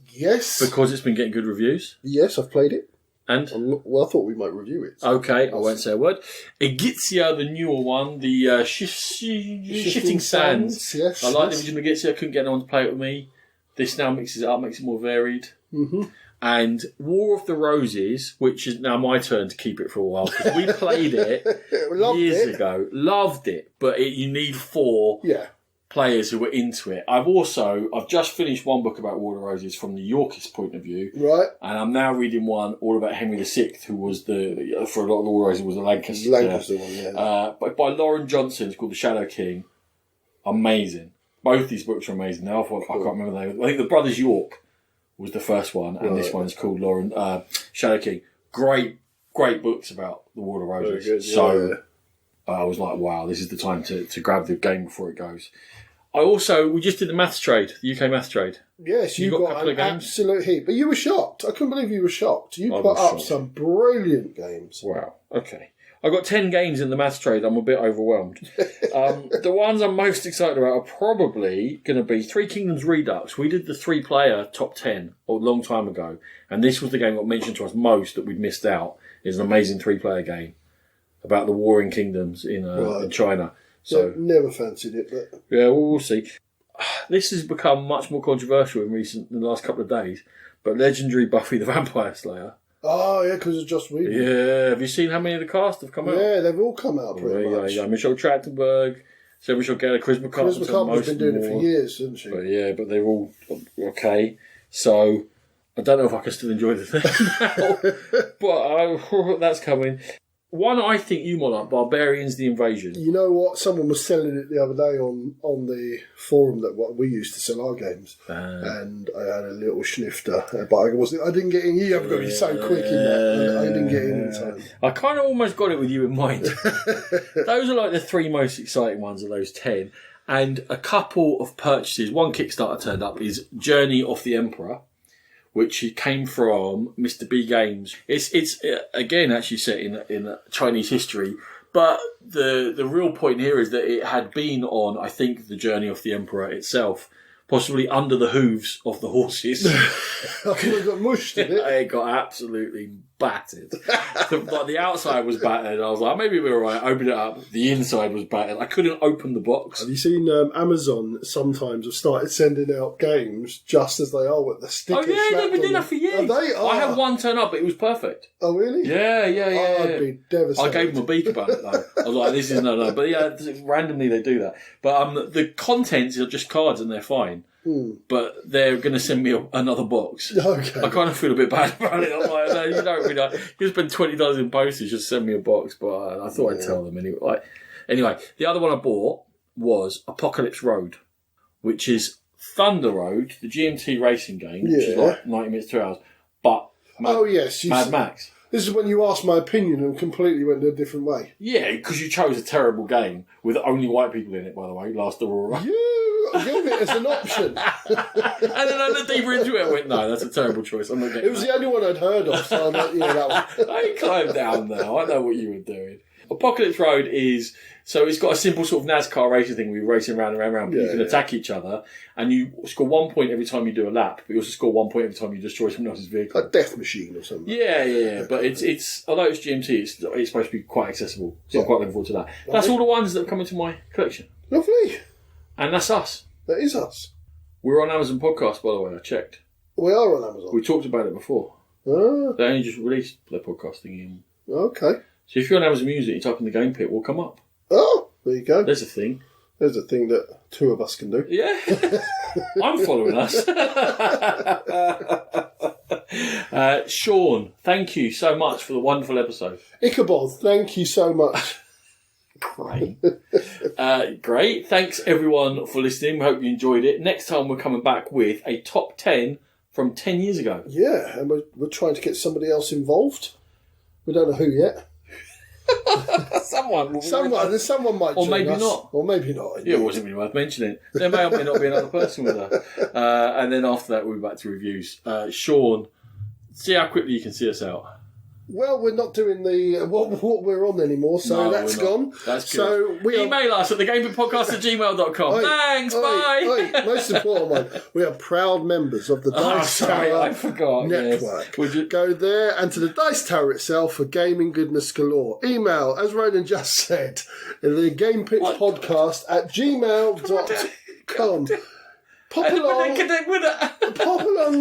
Yes. Because it's been getting good reviews. Yes, I've played it. And? Well, I thought we might review it. Okay, I won't say a word. Egizia, the newer one, the Shifting Sands. Yes. I like the original Egizia. I couldn't get anyone to play it with me. This now mixes it up, makes it more varied. Mm-hmm. And War of the Roses, which is now my turn to keep it for a while, because we played it years ago. Loved it, but you need 4 players who were into it. I've just finished one book about War of the Roses from the Yorkist point of view. Right. And I'm now reading one all about Henry VI, who was for a lot of the War of the Roses, was the Lancaster one, yeah. But by Lauren Johnson. It's called The Shadow King. Amazing. Both these books are amazing. Now I can't remember the name. I think The Brothers York was the first one, and this one is called Shadow King. Great books about the War of the Roses. Good, so I was like, wow, this is the time to grab the game before it goes. We just did the maths trade, the UK maths trade. Yes, you got an absolute heap. But you were shocked. I couldn't believe you were shocked. You put up some brilliant games. Wow, okay. I got 10 games in the maths trade. I'm a bit overwhelmed. The ones I'm most excited about are probably going to be Three Kingdoms Redux. We did the 3-player top 10 a long time ago, and this was the game that got mentioned to us most that we'd missed out. It's an amazing 3-player game about the warring kingdoms in China. So never fancied it, but yeah, we'll see. This has become much more controversial in the last couple of days. But legendary Buffy the Vampire Slayer. Oh yeah, because of Joss Whedon. Yeah, have you seen how many of the cast have come out? Yeah, they've all come out pretty much. Yeah, Michelle Trachtenberg, Sarah Michelle Gellar, Chris McCarthy. Chris McCarthy's been doing it for years, hasn't she? But they're all okay. So I don't know if I can still enjoy the thing now, but that's coming. One I think you might like, Barbarians: The Invasion. You know what? Someone was selling it the other day on the forum that we used to sell our games, and I had a little snifter, but I didn't get in. You haven't got to be so quick in that. I didn't get in time. I kind of almost got it with you in mind. Those are like the 3 most exciting ones of those 10, and a couple of purchases. One Kickstarter turned up is Journey of the Emperor, which came from Mr. B Games. It's again actually set in Chinese history, but the real point here is that it had been on, I think, the Journey of the Emperor itself, possibly under the hooves of the horses. It got mushed, didn't it? It got absolutely battered. The outside was battered. I was like, maybe we're all right. Open it up. The inside was battered. I couldn't open the box. Have you seen Amazon sometimes have started sending out games just as they are with the sticker? Oh yeah, they've been doing that for years. I had one turn up, but it was perfect. Oh really? Yeah. I'd be devastated. I gave them a beak about it though. I was like, this is no. But yeah, randomly they do that. But the contents are just cards and they're fine. But they're going to send me another box. Okay. I kind of feel a bit bad about it. I'm like, no, you don't really. You spend $20 in postage, just send me a box. But I thought I'd tell them anyway. Anyway, the other one I bought was Apocalypse Road, which is Thunder Road, the GMT racing game, which is like 90 minutes, 2 hours. But Mad Max. This is when you asked my opinion and completely went a different way. Yeah, because you chose a terrible game with only white people in it, by the way, Last Aurora. You gave it as an option. And then I looked deeper into it and went, no, that's a terrible choice. I'm not getting It was the only one I'd heard of, so I'm like, yeah, that one. I climbed down now. I know what you were doing. Apocalypse Road is... So it's got a simple sort of NASCAR racing thing where you're racing round and round and round, but you can attack each other, and you score 1 point every time you do a lap, but you also score 1 point every time you destroy someone else's vehicle. Like Death Machine or something. Yeah. But it's although it's GMT, it's supposed to be quite accessible, so I'm quite looking forward to that. Lovely. That's all the ones that have come into my collection. Lovely. And that's us. That is us. We're on Amazon Podcast, by the way, I checked. We are on Amazon. We talked about it before. Ah. They only just released their podcasting. Okay. So if you're on Amazon Music, you type in the Game Pit, we'll come up. Oh, there you go. There's a thing. There's a thing that two of us can do. Yeah. I'm following us. Sean, thank you so much for the wonderful episode. Ichabod, thank you so much. Great. Great. Thanks, everyone, for listening. We hope you enjoyed it. Next time, we're coming back with a top 10 from 10 years ago. Yeah, and we're trying to get somebody else involved. We don't know who yet. Someone might or join maybe us. Not. Or maybe not. Yeah, it wasn't really worth mentioning. There may or may not be another person with her. And then after that, we'll be back to reviews. Sean, see how quickly you can see us out. Well, we're not doing the what we're on anymore, so that's gone. That's good. So email us at thegamepitpodcast@gmail.com. Thanks, bye. Most important one, we are proud members of the Dice Tower network. Yes. Go there and to the Dice Tower itself for gaming goodness galore. Email, as Ronan just said, thegamepitpodcast@gmail.com. Pop along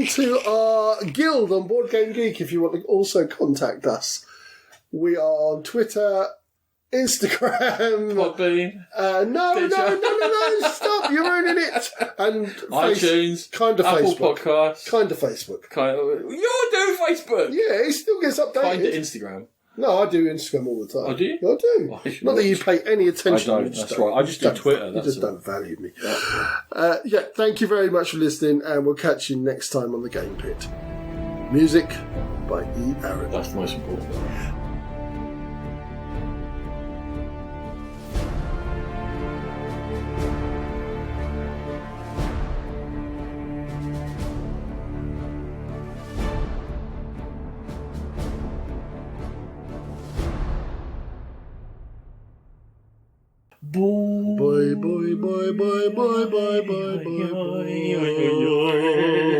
to our guild on Board Game Geek if you want to also contact us. We are on Twitter, Instagram. Podbean. No, stop, you're ruining it. And iTunes. Kind of Apple Facebook. Podcasts. Kind of Facebook. You're doing Facebook. Yeah, it still gets updated. Kind of Instagram. No, I do Instagram all the time. Oh, do you? I do. Well, Not that you pay any attention. I don't, that's right. I just do Twitter. You just don't value me. Yeah, thank you very much for listening, and we'll catch you next time on The Game Pit. Music by E. Aaron. That's the most important one. Bye, bye, bye, bye, bye, bye, bye, bye, bye.